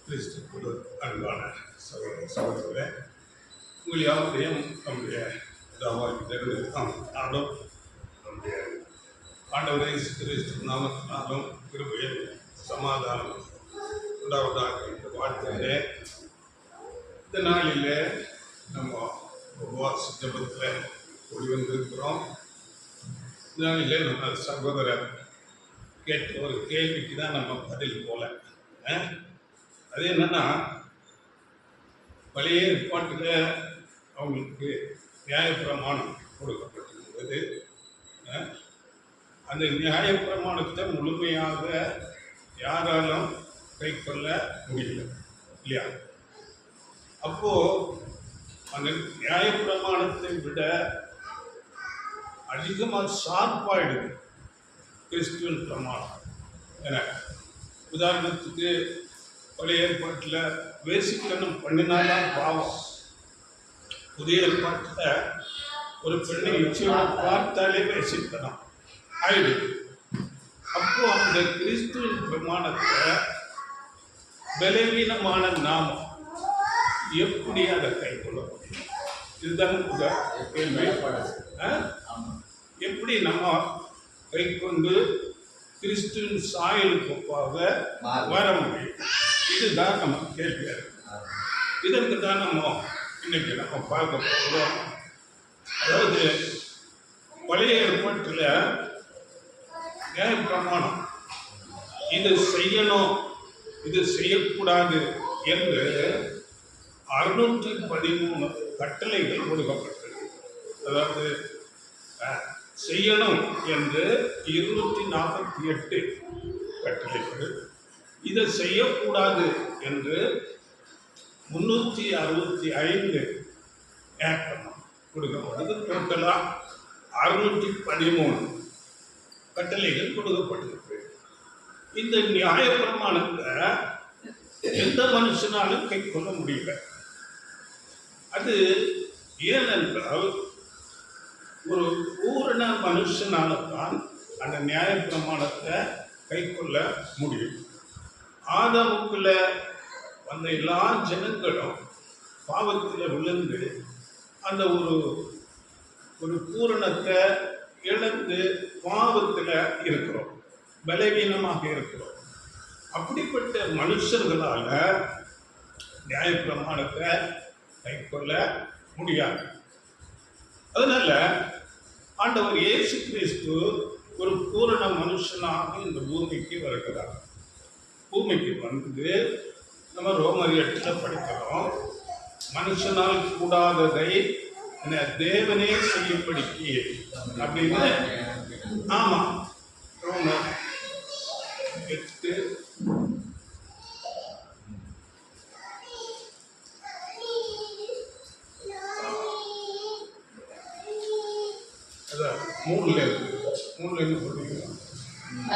கிறிஸ்துக்குள் அன்பான சகோதர சகோதரர்களே, உங்கள் யாவரையும் நம்முடைய நாளும் நம்முடைய ஆண்டவரை கிறிஸ்து நாமத்தினாலும் கிருபையில் சமாதானம் உண்டாவதாக என்று வாழ்த்துகிறே. இந்த நாளிலே நம்ம உபவாச ஜபத்தில் கூடி வந்திருக்கிறோம். இந்த நாளிலே நம்ம சகோதரர் கேட்ட ஒரு கேள்விக்கு தான் நம்ம பதில் போல. அது என்னன்னா, பழைய ஏற்பாட்டில் அவங்களுக்கு நியாயப்பிரமாணம் கொடுக்கப்பட்டிருந்தது. அந்த நியாயப்பிரமாணத்தை முழுமையாக யாராலும் கை கொள்ள முடியல இல்லையா? அப்போ அந்த நியாயப்பிரமாணத்தை விட அதிகமாக ஷார்ப்பாயிடுது கிறிஸ்துவின் பிரமாணம். என உதாரணத்துக்கு பழைய ஏற்பாட்டில் வேசிக்கணும் பண்ணினால்தான் பாவம். புதிய ஏற்பாட்டில் ஒரு பெண்ணை இச்சையோட பார்த்தாலே வேசிக்கணும் ஆயிடுது. அப்போ அந்த கிறிஸ்துவின் பிரமாணத்தை பலவீனமான நாமம் எப்படி அதை கை கொள்ள முடியும்? இதுதான் கேள்வி. எப்படி நம்ம கை கொண்டு கிறிஸ்துவின் சாயலுக்கு ஒப்பாக வர முடியும்? இதுதான் நம்ம கேள்வியா இருக்கு. இதற்கு தான் நம்ம இன்னைக்கு நம்ம பார்க்க போகிறோம். அதாவது பழைய ஏற்பாட்டில் நியாயப்பிரமாணம் இது செய்யணும் இது செய்யக்கூடாது என்று 613 கட்டளைகள் கொடுக்கப்பட்டது. அதாவது செய்யணும் என்று 248 கட்டளைகள், இதை செய்யக்கூடாது என்று 365 ஏற்கனவே கொடுக்கப்பட்டது. டோட்டலாக 613 கட்டளைகள் கொடுக்கப்பட்டிருக்கு. இந்த நியாயப்பிரமாணத்தை எந்த மனுஷனாலும் கை கொள்ள முடியல. அது ஏனென்றால் ஒரு பூரண மனுஷனால தான் அந்த நியாயப்பிரமாணத்தை கை கொள்ள முடியும். ஆதாமுக்குள்ள வந்த எல்லா ஜனங்களும் பாவத்தில் விழுந்து அந்த ஒரு பூரணத்தை இழந்து பாவத்தில் இருக்கிறோம், பலவீனமாக இருக்கிறோம். அப்படிப்பட்ட மனுஷர்களால் நியாயப்பிரமாணத்தை கை கொள்ள முடியாது. அதனால ஆண்டவர் இயேசு கிறிஸ்து ஒரு பூரண மனுஷனாக இந்த பூமிக்கு வருகிறார். பூமிக்கு வந்து நம்ம ரோமர் 8 படிக்கிறோம், மனுஷனால் கூடாததை தேவனே செய்யும்படிக்கு அப்படின்னு. ஆமா, ரோமர் 8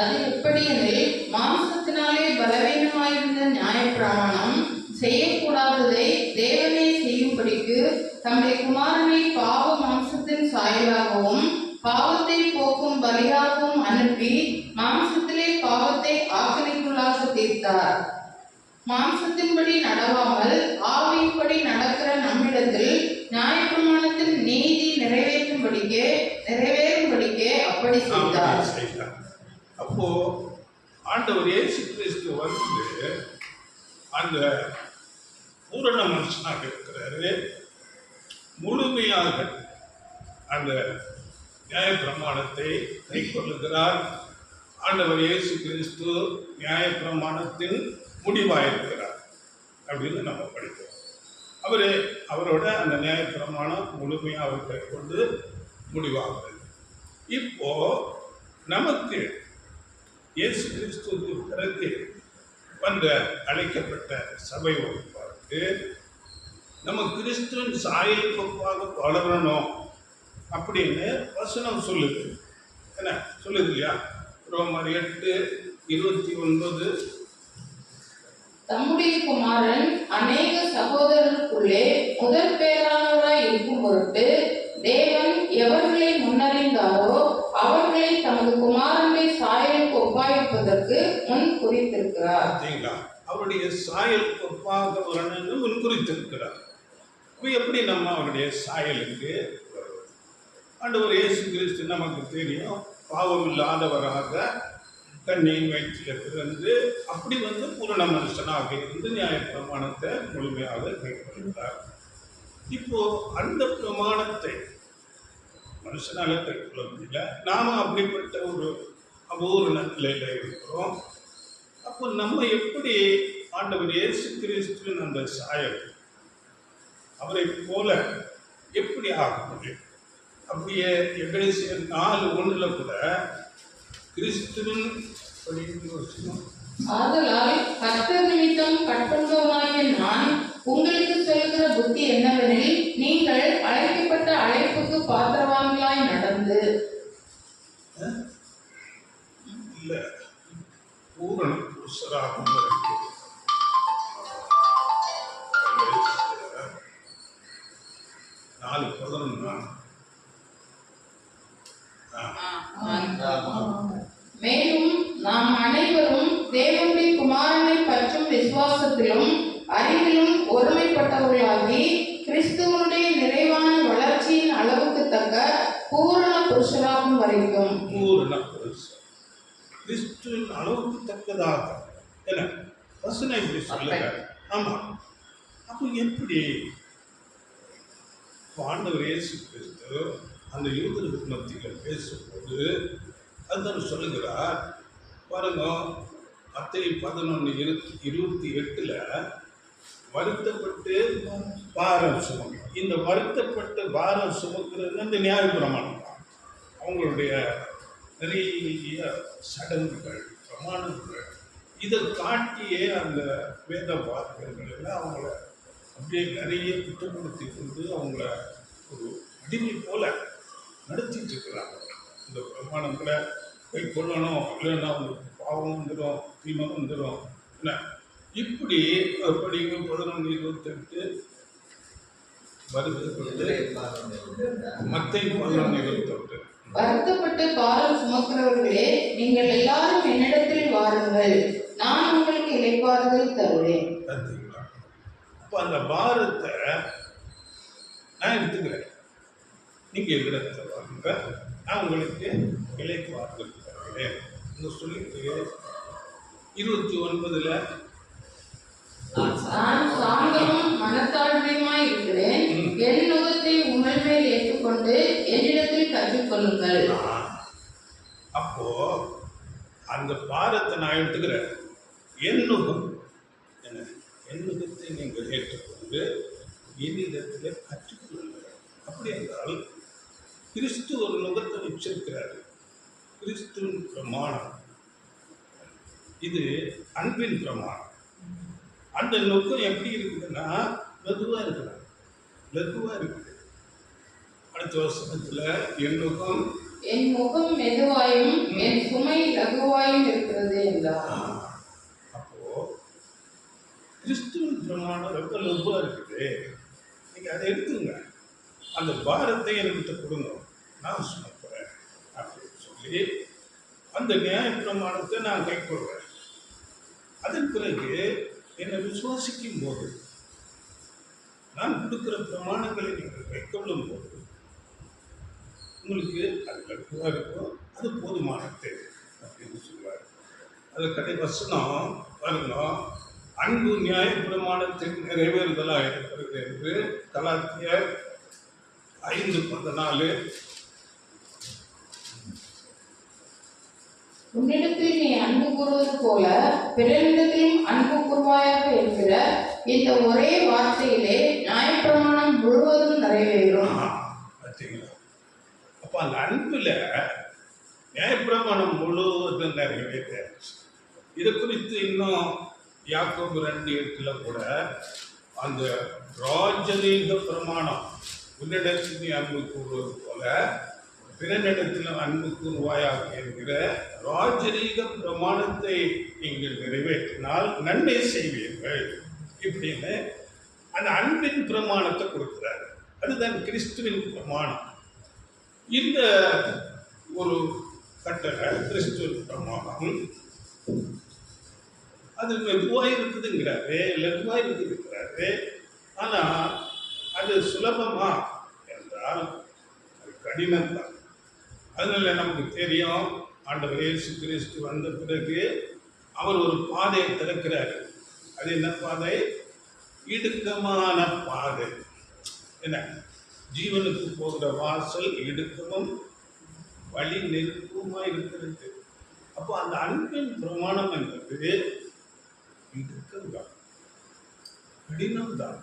அது எப்படியெனில், மாம்சத்தினாலே பலவீனமாயிருந்த நியாயப்பிரமாணம் செய்யக்கூடாததை தேவனே செய்யும்படிக்கு தம்முடைய குமாரனை பாவ மாம்சத்தின் சாயலாகவும் பாவத்தை போக்கும் பலியாகவும் அனுப்பி மாம்சத்திலே பாவத்தை ஆக்கினைக்குள்ளாக தீர்த்தார். மாம்சத்தின்படி நடவாமல் ஆவியின்படி நடக்கிற நம்மிடத்தில் நியாயப்பிரமாணத்தின் நீதி நிறைவேறும்படிக்கே அப்படி செய்தார். அப்போ ஆண்டவர் இயேசு கிறிஸ்து வந்து அந்த பூரண மனுஷனாக இருக்கிறாரு. முழுமையாக அந்த நியாயப்பிரமாணத்தை கை கொள்ளுகிறார். ஆண்டவர் இயேசு கிறிஸ்து நியாயப்பிரமாணத்தின் முடிவாயிருக்கிறார் அப்படின்னு நம்ம படிக்கிறோம். அவரோட அந்த நியாயப்பிரமாணம் முழுமையாக அவர் கை கொண்டு முடிவாகுது. இப்போ நமக்கு இயேசு கிறிஸ்துவுக்கு பிறகு வந்த அழைக்கப்பட்ட சபை பார்த்து நம்ம கிறிஸ்துவின் சாயலுக்கு ஒப்பாக வளரணும் அப்படின்னு வசனம் சொல்லுது. என்ன சொல்லுது இல்லையா? ரோமர் 8:29 தம்முடைய குமாரன் அநேக சகோதரர்களுக்குள்ளே முதல் பேரானவராய் இருக்கும் பொருட்டு தேவன் எவர்களை முன்னறிந்தாரோ அவர்களை தமது குமாரனை சாயலுக்கு ஒப்பாயிருப்பதற்கு முன் குறித்திருக்கிறார். அவருடைய சாயல் ஒப்பாக வரணும்னு முன்குறித்திருக்கிறார். அப்ப எப்படி நம்ம அவருடைய சாயலுக்கு வருவது? ஆண்டவர் இயேசு கிறிஸ்து நமக்கு தெரியும், பாவம் இல்லாதவராக கண்ணியின் வயிற்றில பிறந்து அப்படி பூரண மனுஷனாக இருந்து நியாயப்பிரமாணத்தை முழுமையாக கைக்கொள்கிறார். இப்போ அந்த பிரமாணத்தை மனுஷனால கைக்கொள்ள முடியல, நாம அப்படிப்பட்ட ஒரு அபூர்ண நிலையில இருக்கிறோம். அப்போ நம்ம எப்படி ஆண்டவர் இயேசு கிறிஸ்துவின் அந்த சாயல் அவரை போல எப்படி ஆக முடியும்? அப்படியே எபேசியர் 4:1 கூட கிறிஸ்துவின் ஆதலால் கர்த்தர் நிமித்தம் கட்டுண்டவனாகிய நான் உங்களுக்கு சொல்கிற புத்தி என்னவெனில், நீங்கள் அழைக்கப்பட்ட அழைப்புக்கு பாத்திரவான்களாய் நடந்து இல்ல பூரண புருஷராகும் வரைக்கும் 4:11 மேலும் நாம் அனைவரும் தேவனுடைய குமாரனை பற்றும் விசுவாசத்திலும் அறிவிலும் ஒருமைப்பட்டவர்களாகி கிறிஸ்துவனுடைய நிறைவான வளர்ச்சியின் அளவுக்கு தக்க பூரண புருஷராகும் வரைக்கும். பூரண புருஷர் கிறிஸ்துவின் அளவுக்கு தக்கதாக என்ன வசனம் இப்படி சொல்லுங்க. ஆமா, அப்போ எப்படி ஆண்டவர் இயேசு கிறிஸ்து அந்த யூதர்களுக்கு மத்தியில் பேசும்போது அதுதான் சொல்லுகிறார் பாருங்க. மத்தேயு 11:28 வருத்தப்பட்டு பாரம் சுமக்கும். இந்த வருத்தப்பட்டு பாரம் சுமக்கிறது அந்த நியாயப்பிரமாணம் தான். அவங்களுடைய நிறைய சடங்குகள் பிரமாணங்கள் இதை காட்டியே அந்த வேத வாக்கியங்கள் அவங்கள அப்படியே நிறைய குற்றப்படுத்தி கொண்டு அவங்கள ஒரு அடிமை போல நடத்திட்டு இருக்கிறாங்க. இந்த பிரமாணங்களை போய் கொள்ளணும், இல்லைன்னா அவங்களுக்கு பாவம் வந்துடும், தீமை வந்துடும். என்ன இப்படி படிங்க 11:28 வருகிறது. மத்தேயு 11:28 வருத்தப்பட்டு பாரம் சுமக்கிறவர்களே, நீங்கள் எல்லாரும் என்னிடத்தில் வாருங்கள், நான் உங்களுக்கு இளைப்பாறுதல் தருவேன். அப்ப அந்த பாரத்தை நான் எடுத்துக்கிறேன், நீங்க என்னிடத்தில் வாருங்க, நான் உங்களுக்கு இளைப்பாறுதல் தருவேன் சொல்லிட்டு 29 நான் சாந்தமும் மனத்தாழ்மையுமாய் இருக்கிறேன், என் நுகத்தை உங்கள் மேல் ஏற்றுக்கொண்டு என்னிடத்தில் கற்றுக்கொள்ளுங்கள். அப்போ அந்த பாரத்தை நான் எடுத்துக்கிறேன், என் நுகம் என்ன, என் நுகத்தை நீங்கள் ஏற்றுக்கொண்டு என்னிடத்தில் கற்றுக்கொள்ளுங்கள். அப்படி என்றால் கிறிஸ்து ஒரு நுகத்தை வச்சிருக்கிறார். கிறிஸ்துவின் பிரமாணம் இது அன்பின் பிரமாணம். அந்த நோக்கம் எப்படி இருக்குதுன்னா லகுவா இருக்குது, லகுவா இருக்குது. அடுத்த வருஷத்துல என் முகம் மெதுவாயும் என் சுமை லகுவாயும் இருக்கிறது என்றார். அப்போ கிறிஸ்துவின் பிரமாணம் ரொம்ப லகுவா இருக்குது. நீங்க அதை எடுத்துங்க, அந்த பாரத்தை என்கிட்ட கொடுங்க, நான் சுமக்கிறேன் அப்படின்னு சொல்லி அந்த நியாய பிரமாணத்தை நான் கைக்கொள்வேன். அதன் பிறகு என்னை விசுவாசிக்கும் போது, நான் கொடுக்குற பிரமாணங்களை நீங்கள் கைக்கொள்ளும் போது உங்களுக்கு அது லகுவாக இருக்கும், அது போதுமானது அப்படின்னு சொல்லுவார். அது கடை வசனம் பாருங்க, அன்பு நியாய பிரமாணத்தின் நிறைவேறுதலாக இருக்கிறது என்று கலாத்தியர் 5:14 உன்னிடத்தில் நீ அன்பு கூறுவது போல பிறரிடத்திலும் அன்பு கூறுவாயாக என்கிற இந்த ஒரே வார்த்தையிலே நியாயப்பிரமாணம் முழுவதும் நிறைவேறும். அப்ப அந்த அன்புல நியாயப்பிரமாணம் முழுவதும் நிறைவேறாச்சு. இது குறித்து இன்னும் யாக்கோபு 2:8 கூட அந்த ராஜரீக பிரமாணம், உன்னிடத்தில் நீ அன்பு கூறுவது போல பிறனிடத்தில் அன்பு கூறுவாயாக என்கிற ராஜரீக பிரமாணத்தை நீங்கள் நிறைவேற்றினால் நன்மை செய்வீர்கள் இப்படின்னு அந்த அன்பின் பிரமாணத்தை கொடுக்கிறார். அதுதான் கிறிஸ்துவின் பிரமாணம். இந்த ஒரு கட்டளை கிறிஸ்துவின் பிரமாணம். அது மெதுவாக இருக்குதுங்கிறாரு, லகுவாக இருக்குதுங்கிறாரு. ஆனால் அது சுலபமா என்றால் அது கடினம்தான். அதனால நமக்கு தெரியும், ஆண்டவர் இயேசு கிறிஸ்து வந்த பிறகு அவர் ஒரு பாதையை திறக்கிறார். அது என்ன பாதை? இடுக்கமான பாதை. என்ன? ஜீவனுக்கு போகிற வாசல் இடுக்கமும் வழி நெருக்கமா இருக்கிறது. அப்போ அந்த அன்பின் பிரமாணம் என்பது இடுக்கம்தான், கடினம்தான்.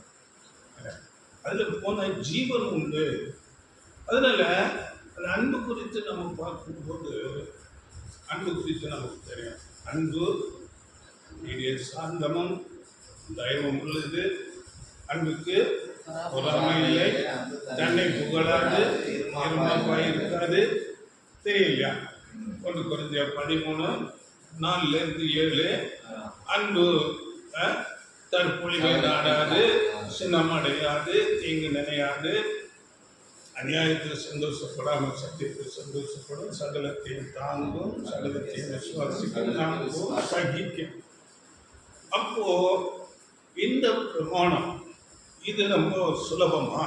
அதுல போன ஜீவன் உண்டு. அதனால அந்த அன்பு குறித்து நம்ம பார்க்கும்போது, அன்பு குறித்து நமக்கு தெரியும். அன்பு நீடிய சாந்தமும் தயவும் உள்ளது. அன்புக்கு பொறாமை இல்லை, தன்னை புகழாது, இருமாப்பாய் இருக்காது. தெரியலையா? 1 கொரிந்தியர் 13:4-7. அன்பு தற்பொழிவை நாடாது, சின்னமடையாது, தீங்கு நினையாது, அநியாயத்தில் சந்தோஷப்படாமல் சத்தியத்தில் சந்தோஷப்படும், சகலத்தையும் தாங்கும், சகலத்தையும் விசுவாசிக்கும், தாங்கும், சகிக்கும். அப்போ இந்த பிரமாணம் இது ரொம்ப சுலபமா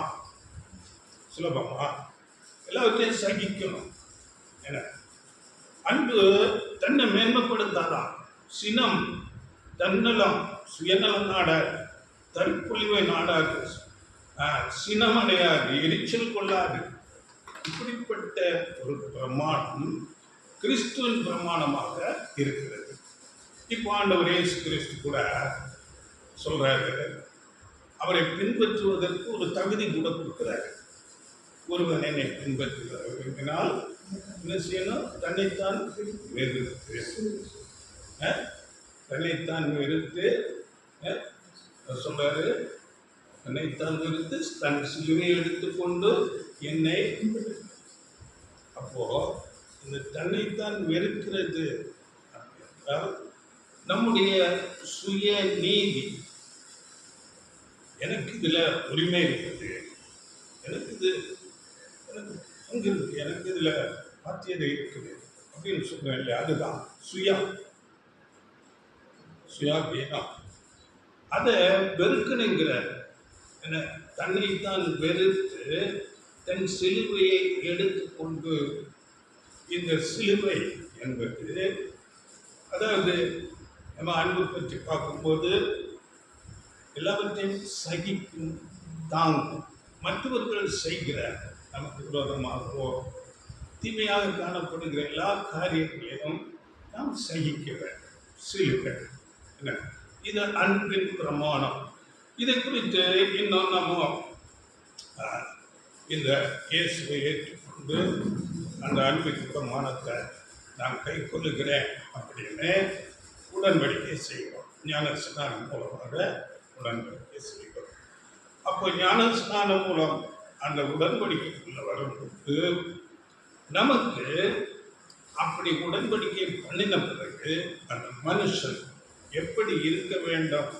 எல்லாவற்றையும் சகிக்கணும். என்ன? அன்பு தன்னை மேன்மைப்படுத்தாதான். சினம், தன்னலம், சுயநலம் நாடாது, தற்பொழிவை நாடாது, சினம் அடையாது, எரிச்சல் கொள்ளாது. இப்படிப்பட்ட ஒரு பிரமாணம் கிறிஸ்துவின் பிரமாணமாக இருக்கிறது. இப்போ ஆண்டவர் இயேசு கிறிஸ்து கூட சொல்றாரு, அவரை பின்பற்றுவதற்கு ஒரு தகுதி கூட கொடுக்கிறாரு. ஒருவன் என்னை பின்பற்ற விரும்பினால் என்ன செய்யணும்? தன்னைத்தான் வெறுத்து சொல்றாரு, தன்னைத்தான் வெறுத்து தன் சிலுவை எடுத்துக்கொண்டு என்னை. அப்போ இந்த தன்னைத்தான் வெறுக்கிறது நம்முடைய சுய நீதி. எனக்கு இதுல உரிமை இருக்குது, எனக்கு பங்கு இருக்கு, எனக்கு இதுல பாத்தியதை இருக்குது அப்படின்னு சொல்றேன் இல்லையா? அதுதான் சுயாதீனம். அதை வெறுக்கணுங்கிற என்ன? தன்னைத்தான் வெறுத்து தன் சிலுவையை எடுத்துக்கொண்டு. இந்த சிலுவை என்பது, அதாவது நம்ம அன்பு பற்றி பார்க்கும்போது எல்லாவற்றையும் சகிக்கும், தாங்கும். மற்றவர்கள் செய்கிற நமக்கு விரோதமாகவோ தீமையாக காணப்படுகிற எல்லா காரியங்களையும் நாம் சகிக்கிற சிலுவை. என்ன? இது அன்பின் பிரமாணம். இதை குறித்து இன்னும் நம்ம இந்த இயேசுவை ஏற்றுக்கொண்டு அந்த அன்பின் பிரமாணத்தை நான் கை கொள்ளுகிறேன் அப்படின்னு உடன்படிக்கை செய்கிறோம். ஞான ஸ்நானம் மூலமாக உடன்படிக்கை செய்கிறோம். அப்போ ஞான ஸ்நானம் மூலம் அந்த உடன்படிக்கைக்குள்ள வரும்போது நமக்கு அப்படி உடன்படிக்கை பண்ணின பிறகு அந்த மனுஷன் எப்படி இருக்க வேண்டும்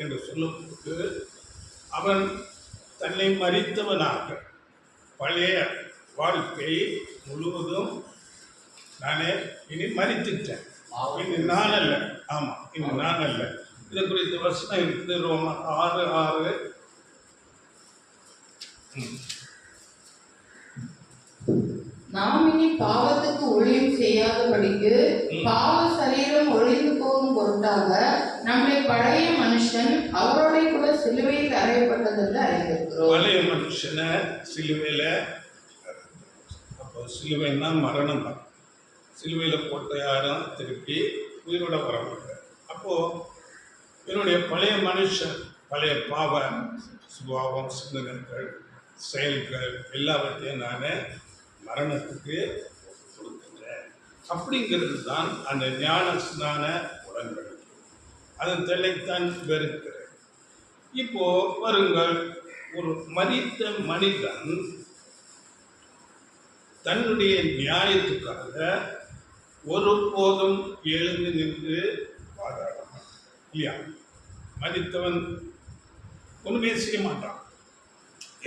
என்று சொல்லும்போது, அவன் தன்னை மறித்தவனாக பழைய வாழ்க்கை முழுவதும் நானே இனி மறித்துட்டேன், இனி நான் அல்ல. ஆமாம், இனி நான் அல்ல. இதை குறித்த வசனம் இருக்குது, ரோமர் 6:6. நாம் இனி பாவத்துக்கு ஊழியம் செய்யாதபடிக்கு பாவ சரீரம் ஒழிந்து போகும் பொருட்டாக நம்முடைய பழைய மனுஷன் அவரோட கூட சிலுவையில் அறையப்பட்டதென்று அறிந்திருக்கிறோம். பழைய மனுஷனை சிலுவையில, அப்போ சிலுவைன்னா மரணம் தான். சிலுவையில போட்ட யாரும் திருப்பி உயிரோட வர மாட்டார். அப்போ என்னுடைய பழைய மனுஷன், பழைய பாவ சுபாவம், சிந்தனைகள், செயல்கள் எல்லாவற்றையும் நான் மரணத்துக்கு கொடுத்துட்டேன். அப்படிங்கிறது தான் அந்த ஞான ஸ்நான உடன்படிக்கை. அதன் தெல்லைத்தான் வெறுக்கிறேன். இப்போ வருங்கள், ஒரு மரித்த மனிதன் தன்னுடைய நியாயத்துக்காக ஒருபோதும் எழுந்து நின்று வாதாடலாம் இல்லையா? மரித்தவன் ஒன்றுமே செய்ய மாட்டான்.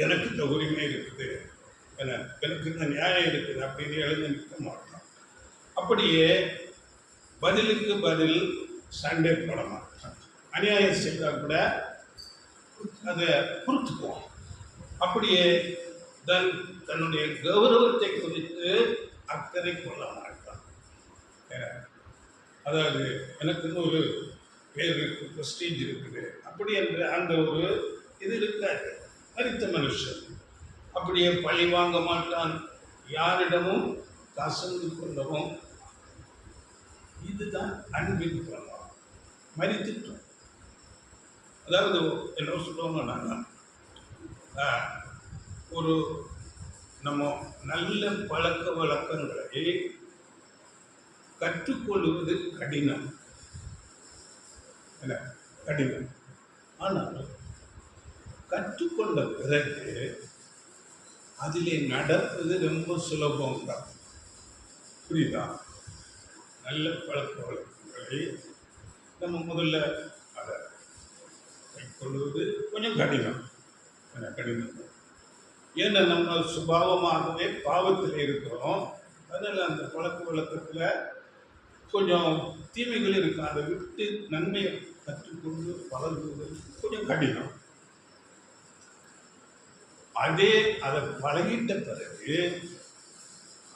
எனக்கு இந்த உரிமை இருக்குது, எனக்கு இந்த நியாயம் இருக்குது அப்படின்னு எழுந்து நிற்க மாட்டான். அப்படியே பதிலுக்கு பதில் சண்டே போட மாட்டான். அநியாயம் செய்தால் கூட அதை பொறுத்துக்குவோம். அப்படியே தன்னுடைய கௌரவத்தை குறித்து அக்கறை கொள்ள மாட்டான். அதாவது எனக்குன்னு ஒரு பேர் இருக்கு, ப்ரெஸ்டீஜ் இருக்குது, அப்படி என்ற அந்த ஒரு இது இருக்காது. மரித்த மனுஷன் அப்படியே பழி வாங்க மாட்டான், யாரிடமும் கசந்து கொள்ளவும். இதுதான் அன்பின் பிரமாணம். மரித்துட்டோம். அதாவது என்ன சொல்லுவாங்க, ஒரு நம்ம நல்ல பழக்க வழக்கங்களை கற்றுக்கொள்வது கடினம், என்ன கடினம். ஆனால் கற்றுக்கொண்ட பிறகு அதிலே நடப்பது ரொம்ப சுலபம் தான். புரியுதா? நல்ல பழக்க வழக்கங்களை நம்ம முதல்ல அதை கைக்கொள்வது கொஞ்சம் கடினம், கடினம். ஏன்னா நம்ம சுபாவமாகவே பாவத்தில் இருக்கிறோம். அதனால் அந்த பழக்க வழக்கத்தில் கொஞ்சம் தீமைகள் இருக்கு. அதை விட்டு நன்மையை கற்றுக்கொண்டு பழகுவது கொஞ்சம் கடினம். அதை பழகிட்ட பிறகு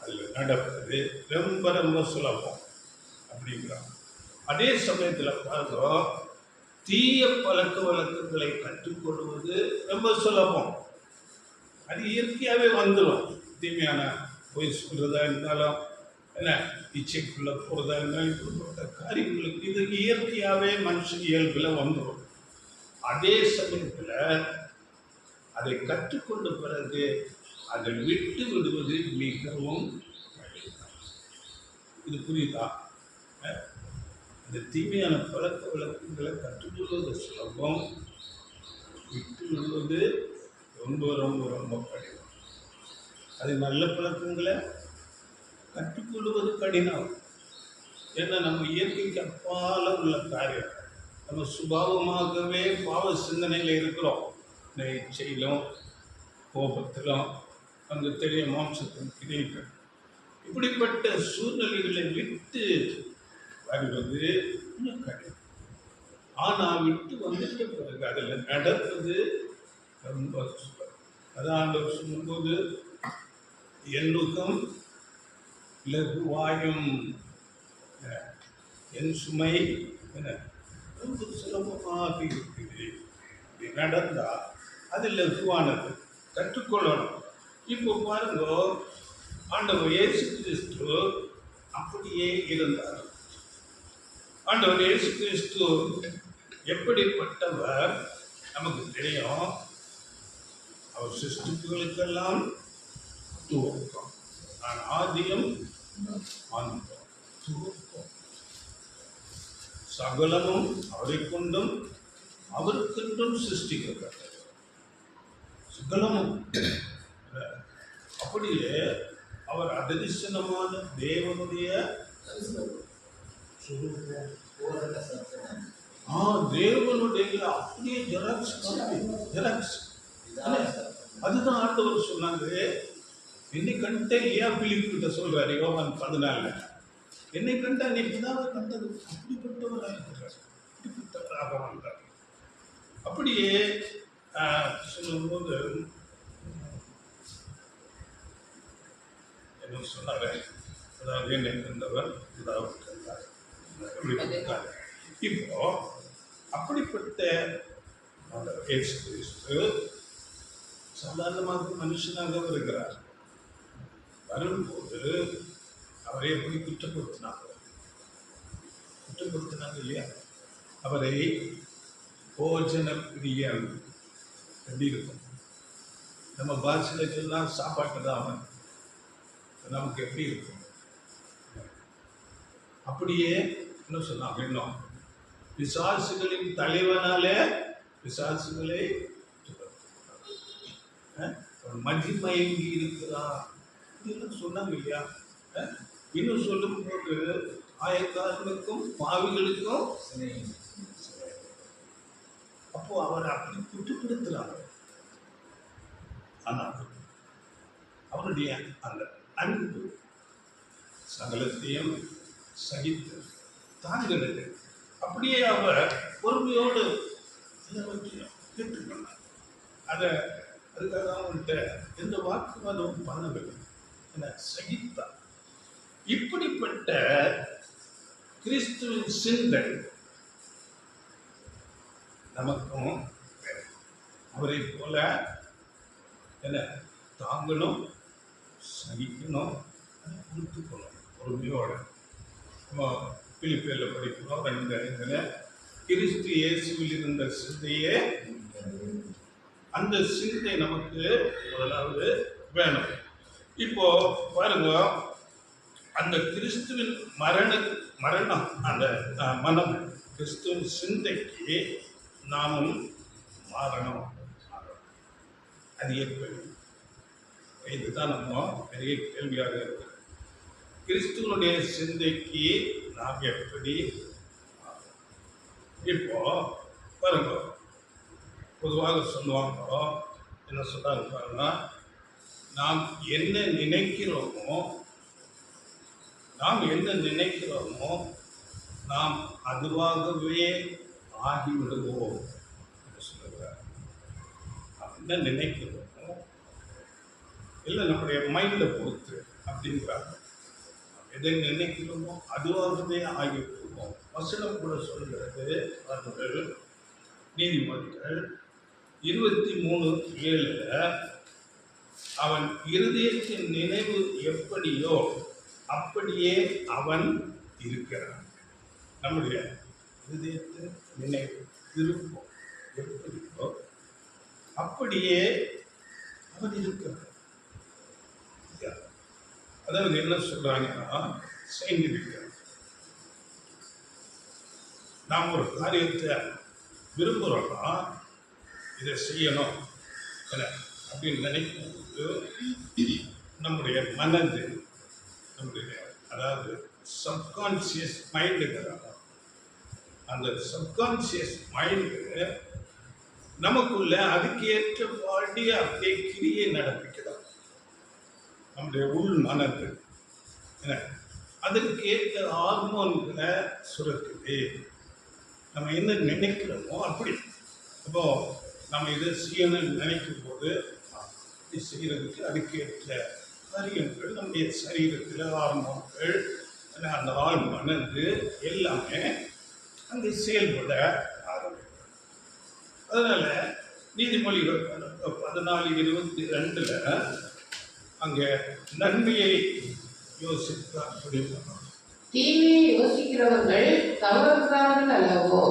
அதில் நடப்பது ரொம்ப ரொம்ப சுலபம் அப்படிங்கிறாங்க. அதே சமயத்தில் பார்க்கிறோம், தீய பழக்க வழக்கங்களை கற்றுக்கொள்வது ரொம்ப சுலபம். அது இயற்கையாகவே வந்துடும். தீமையான பொய் சொல்கிறதா இருந்தாலும், என்ன இச்சைக்குள்ளே போகிறதா இருந்தாலும், இப்படிப்பட்ட காரியங்களுக்கு இது இயற்கையாகவே மனுஷன் இயல்பில் வந்துடும். அதே சமயத்தில் அதை கற்றுக்கொண்ட பிறகு அதை விட்டு விடுவது மிகவும் கடினம். இது புரியுதா? இந்த தீமையான பழக்க வழக்கங்களை கற்றுக்கொள்வது சுலபம், விட்டு விடுவது ரொம்ப ரொம்ப ரொம்ப கடினம். அது நல்ல பழக்கங்களை கற்றுக்கொள்வது கடினம். ஏன்னா நம்ம இயற்கைக்கு அப்பால உள்ள காரியம். நம்ம சுபாவமாகவே பாவ சிந்தனையில் இருக்கிறோம். இந்த இச்சையிலும் கோபத்திலும் அங்கு தெரிய மாம்சத்தின் கிரியைகள். இப்படிப்பட்ட சூழ்நிலைகளை விட்டு வருவது இன்னும் கடினம். ஆனால் விட்டு வந்துட்ட பிறகு அதில் நடப்பது ரொம்ப சுலபம். அதான் ஆண்டவர் சொல்லும்போது, என் நுகம் லகுவாயும் என் சுமை ரொம்ப சுலபமாக இருக்குது. இப்படி நடந்தால் அது லகுவானது, கற்றுக்கொள்ளணும். இப்போ பாருங்க, ஆண்டவர் இயேசு கிறிஸ்து அப்படியே இருந்தார். ஆண்டவர் இயேசு கிறிஸ்து எப்படிப்பட்டவர் நமக்கு தெரியும். அவர் சிருஷ்டிப்புகளுக்கெல்லாம் துவக்கம், நான் ஆதியும் அந்தம், துவக்கம். சகலமும் அவரை கொண்டும் அவருக்கென்றும் சிருஷ்டிக்கப்பட்டது. சகலமும் அப்படியே அவர் அதரிசனமான தேவனுடைய தேவனுடைய அப்படியே ஜெராக்ஸ். அதுதான் ஆண்டவர் சொன்னாங்க. என்னை கண்ட இல்லையா பிலிப்பு கிட்ட சொல்றாரு யோவான் 14, என்னை கண்டா நீ பிதாவை கண்டது. அப்படிப்பட்டவராக இருக்கிறார், அப்படிப்பட்டவராக வந்தார். அப்படியே சொல்லும்போது என்ன சொன்னாரு, அதாவது என்னை கண்டவர் பிதாவை கண்டார். இப்போ அப்படிப்பட்ட இயேசு கிறிஸ்து சாதாரணமாக மனுஷனாக வருகிறார். வரும்போது அவரை எப்படி குற்றப்படுத்தினாங்க இல்லையா? அவரை போஜன பிரியன் எப்படி இருக்கும்? நம்ம பாஷையில் சொன்னால் சாப்பாட்டு தான் அவன். நமக்கு எப்படி இருக்கும்? அப்படியே என்ன சொன்னாங்க, இன்னும் பிசாசுகளின் தலைவனாலே பிசாசுகளை மதிமயங்கி இருக்கிறார் அப்படின்னு சொன்னாங்க இல்லையா? இன்னும் சொல்லும் போது ஆயக்காரனுக்கும் பாவிகளுக்கும். அப்போ அவர் அப்படி குற்றப்படுத்துறாங்க. ஆனால் அவருடைய அந்த அன்பு சகலத்தையும் சகித்து தாங்கிறது. அப்படியே அவர் பொறுமையோடு எல்லாவற்றையும் கேட்டுக்கொண்டார். அதை அதுக்காக அவன்கிட்ட எந்த வாக்குவாதமும் பண்ணவில்லை, என சகித்தார். இப்படிப்பட்ட கிறிஸ்துவின் சிந்தை நமக்கும் அவரை போல என்ன தாங்கணும், சகிக்கணும், கொடுத்துக்கணும் பொறுமையோட. நம்ம பிலிப்பியரில் படிக்கிறோம் 2:5 கிறிஸ்து இயேசுவில் இருந்த சிந்தையே, அந்த சிந்தை நமக்கு முதலாவது வேணும். இப்போ பாருங்க, அந்த கிறிஸ்துவின் மரணம் அந்த மனம், கிறிஸ்துவின் சிந்தைக்கு நாமும் மாறணும். அது எப்படி? இதுதான் நம்ம பெரிய கேள்வியாக இருக்கு. கிறிஸ்துவனுடைய சிந்தைக்கு நாம் எப்படி? இப்போ பாருங்க, பொதுவாக சொல்லுவாங்க, என்ன சொல்றாங்க பாருங்க, நாம் என்ன நினைக்கிறோமோ நாம் அதுவாகவே ஆகிவிடுவோம் என்று சொல்லுகிறார். என்ன நினைக்கிறோமோ இல்லை நம்முடைய மைண்டை பொறுத்து அப்படிங்கிறாங்க. எதை நினைக்கிறோமோ அதுவாகவே ஆகிவிடுவோம். வசனம் கூட சொல்கிறது, அவர்கள் நீதிமொழிகள் 23:7 அவன் இருதயத்தின் நினைவு எப்படியோ அப்படியே அவன் இருக்கிறான். நம்முடைய இருதயத்தின் நினைவு திருப்பம் எப்படியோ அப்படியே அவன் இருக்கிறான். அதாவது என்ன சொல்றாங்கன்னா, செய்திருக்கிறான். நாம் ஒரு காரியத்தை விரும்புகிறோம்னா இதை செய்யணும் அப்படின்னு நினைக்கும் போது நம்முடைய மனது, நம்முடைய அதாவது சப்கான்சியஸ் மைண்டுங்கிறாங்க, அந்த சப்கான்சியஸ் மைண்டு நமக்குள்ள அதுக்கு ஏற்றபடி அப்படியே கிரியை நடப்பிக்கிறாங்க. நம்முடைய உள் மனது அதற்கு ஏற்ற ஹார்மோன்களை சுரக்குது. நம்ம என்ன நினைக்கிறோமோ அப்படி. அப்போ நம்ம இதை செய்யணும்னு நினைக்கும் போது இது செய்யறதுக்கு அதுக்கேற்ற காரியங்கள் நம்முடைய சரீரத்தில் ஹார்மோன்கள், அந்த ஆள் மனது எல்லாமே அங்கே செயல்பட ஆரம்பிக்கும். அதனால நீதிமொழிகள் 14:22 அங்கே நன்மையை யோசித்தார் அப்படின்னு, தீமையை யோசிக்கிறவர்கள் தவறுகிறார்கள் அல்லவோ,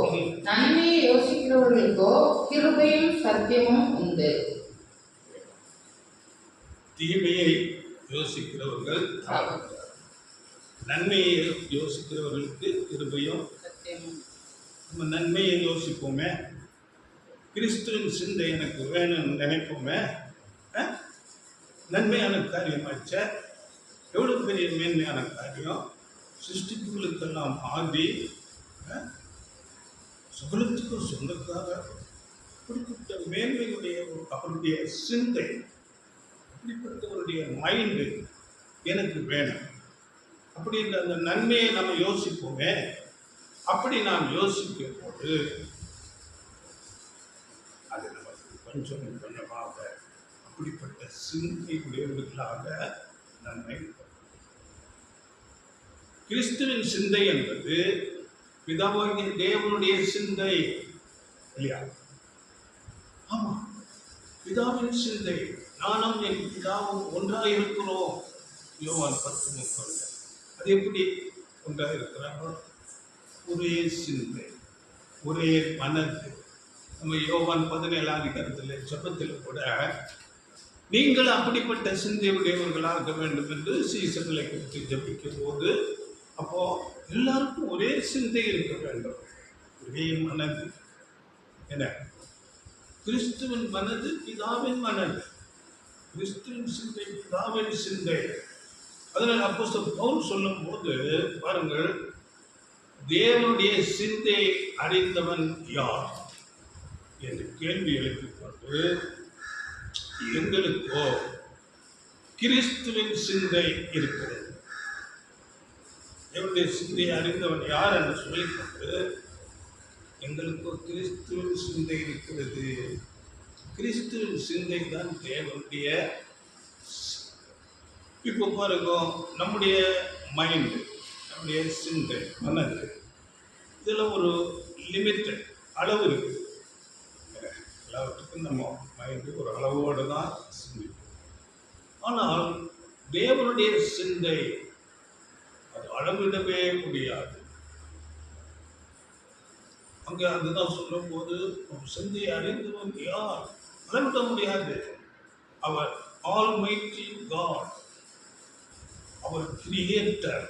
நன்மையை யோசிக்கிறவர்களுக்கோ கிருபையும் சத்தியமும் உண்டு. தீமையை யோசிக்கிறவர்கள் தவறுகிறார்கள், நன்மையை யோசிக்கிறவர்களுக்கு கிருபையும் சத்தியமும். நம்ம நன்மையை யோசிப்போமே, கிறிஸ்துவின் சிந்தை எனக்கு வேணும்னு நினைப்போமே, நன்மையான காரியமாச்ச, எவ்வளோ பெரிய மேன்மையான காரியம். சிருஷ்டிப்புகளுக்கெல்லாம் ஆதி, சுகலத்துக்கும் சொந்தக்காக, அப்படிப்பட்ட மேன்மையுடைய அவருடைய சிந்தை, அப்படிப்பட்டவருடைய மைண்டு எனக்கு வேணும். அப்படின்ற அந்த நன்மையை நம்ம யோசிப்போமே, அப்படி நாம் யோசிக்கும் போது அது நமக்கு கொஞ்சம் கொஞ்சமாக அப்படிப்பட்ட சிந்தை உடையவர்களாக நன்மை. கிறிஸ்துவின் சிந்தை என்பது பிதாவாகிய தேவனுடைய சிந்தை இல்லையா? ஆமா, பிதாவின் சிந்தை. நானும் என் பிதாவும் ஒன்றாக இருக்கிறோம். யோவான் 10:30. அது எப்படி ஒன்றாக இருக்கிறாங்க? ஒரே சிந்தை, ஒரே மனது. நம்ம யோவான் 17 ஜெபத்தில் கூட நீங்கள் அப்படிப்பட்ட சிந்தை உடையவர்களாக வேண்டும் என்று சீசர்களை குறித்து ஜெபிக்கும் போது, அப்போ எல்லாருக்கும் ஒரே சிந்தை இருக்க வேண்டும், ஒரே மனது. என கிறிஸ்துவின் மனது பிதாவின் மனது, கிறிஸ்துவின் சிந்தை பிதாவின் சிந்தை. அதனால் அப்போஸ்தலன் பவுல் சொல்லும் போது பாருங்கள், தேவனுடைய சிந்தை அறிந்தவன் யார் என்று கேள்வி எழுப்பிக்கொண்டு, எங்களுக்கோ கிறிஸ்துவின் சிந்தை இருக்கிறது. தேவனுடைய சிந்தையை அறிந்தவன் யார் என்று சொல்லிக்கொண்டு எங்களுக்கோ கிறிஸ்துவின் சிந்தை இருக்கிறது. கிறிஸ்துவின் சிந்தை தான் தேவனுடைய. இப்போ பாருங்க, நம்முடைய மைண்டு, நம்முடைய சிந்தை, மனது, இதில் ஒரு லிமிட்டட் அளவு இருக்குது. எல்லாவற்றுக்கும் நம்ம மைண்டு ஒரு அளவோடு தான் சிந்திக்கும். ஆனால் தேவனுடைய சிந்தை அது அளவிடவே முடியாது. அங்கே அதுதான் சொல்லும் போது சிந்தை அறிந்தவன் யார்? அளவிட முடியாது. அவர் ஆல்மைட்டி காட், அவர் கிரியேட்டர்,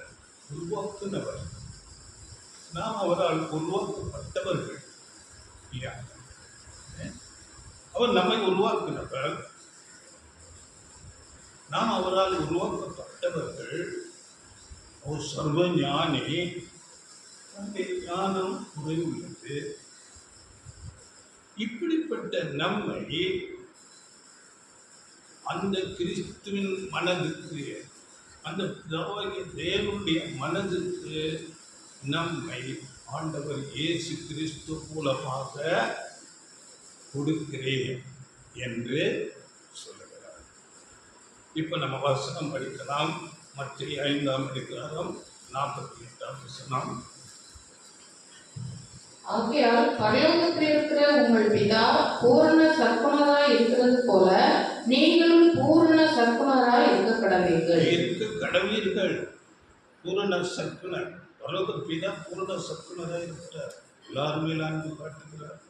உருவாக்குனவர். நாம் அவரால் உருவாக்கப்பட்டவர்கள் இல்லையா? அவர் நம்மை உருவாக்குனவர், நாம் அவரால் உருவாக்கப்பட்டவர்கள். அவர் சர்வ ஞானி, ஞானம் குறைவுள்ளது. இப்படிப்பட்ட நம்மை அந்த கிறிஸ்துவின் மனதுக்கு, அந்த தேவனுடைய மனதுக்கு நம்மை ஆண்டவர் இயேசு கிறிஸ்து மூலமாக கொடுக்கிறேன் என்று சொல்லுகிறார். இப்போ நம்ம வசனம் படிக்கலாம். மத்திய 5ஆம் அதிகாரம் 48ஆம் வசனம். ஆகையால் பரலோகத்தில் இருக்கிற உங்கள் பிதா பூரண சற்குணராய் இருக்கிறது போல நீங்களும் பூரண சற்குணராய் இருக்க கடவீர்கள். பூரண சற்குணர், பரலோக பிதா பூரண சற்குணராய் இருக்கிறார். எல்லாருமே அன்பு காட்டுகிறார்.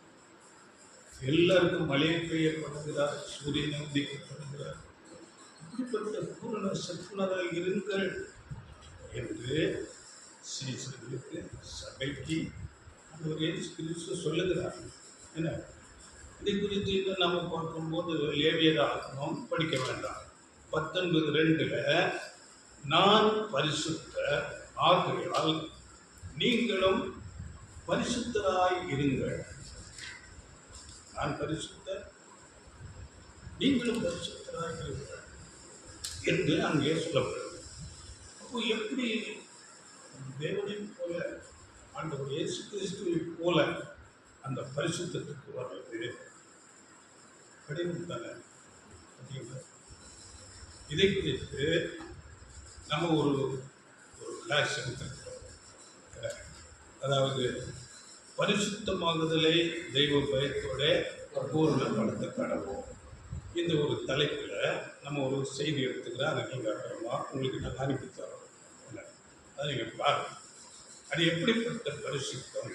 எல்லாருக்கும் மழை பெய்யப்படுகிறார், சூரியனை உதிக்கப்படுகிறார். இப்படிப்பட்ட பூரண சற்குணராய் இருங்கள் என்று சீசர்களுக்கு, சபைக்கு கிறிஸ்து சொல்லுகிறார். என்ன இதை குறித்து இன்னும் நம்ம பார்க்கும்போது லேவியராகமம் படிக்க வேண்டாம். 19:2 நான் பரிசுத்தர் ஆகையால் நீங்களும் பரிசுத்தராய் இருங்கள். நான் பரிசுத்தர், நீங்களும் பரிசுத்தராய் இருங்கள் என்று அங்கே சொல்லப்படுகிறது. அப்போ எப்படி தேவனை போல, ஆண்டவர் இயேசு கிறிஸ்துவை போல அந்த பரிசுத்தத்துக்கு வர்றது கடினம் தானே? இதை குறித்து நம்ம ஒரு கிளாஸ் எடுத்திருக்கிறோம். அதாவது பரிசுத்தமாகுதலை தெய்வ பயத்தோட பூரணப்படுத்த கடவோம். இந்த ஒரு தலைப்பில் நம்ம ஒரு செய்தி எடுத்துக்கிறோம். அதை நீங்கள் அப்புறமா உங்களுக்கு நான் அனுப்பி தரோம். அதை நீங்கள் பாருங்கள். அது எப்படிப்பட்ட பரிசுத்தம்,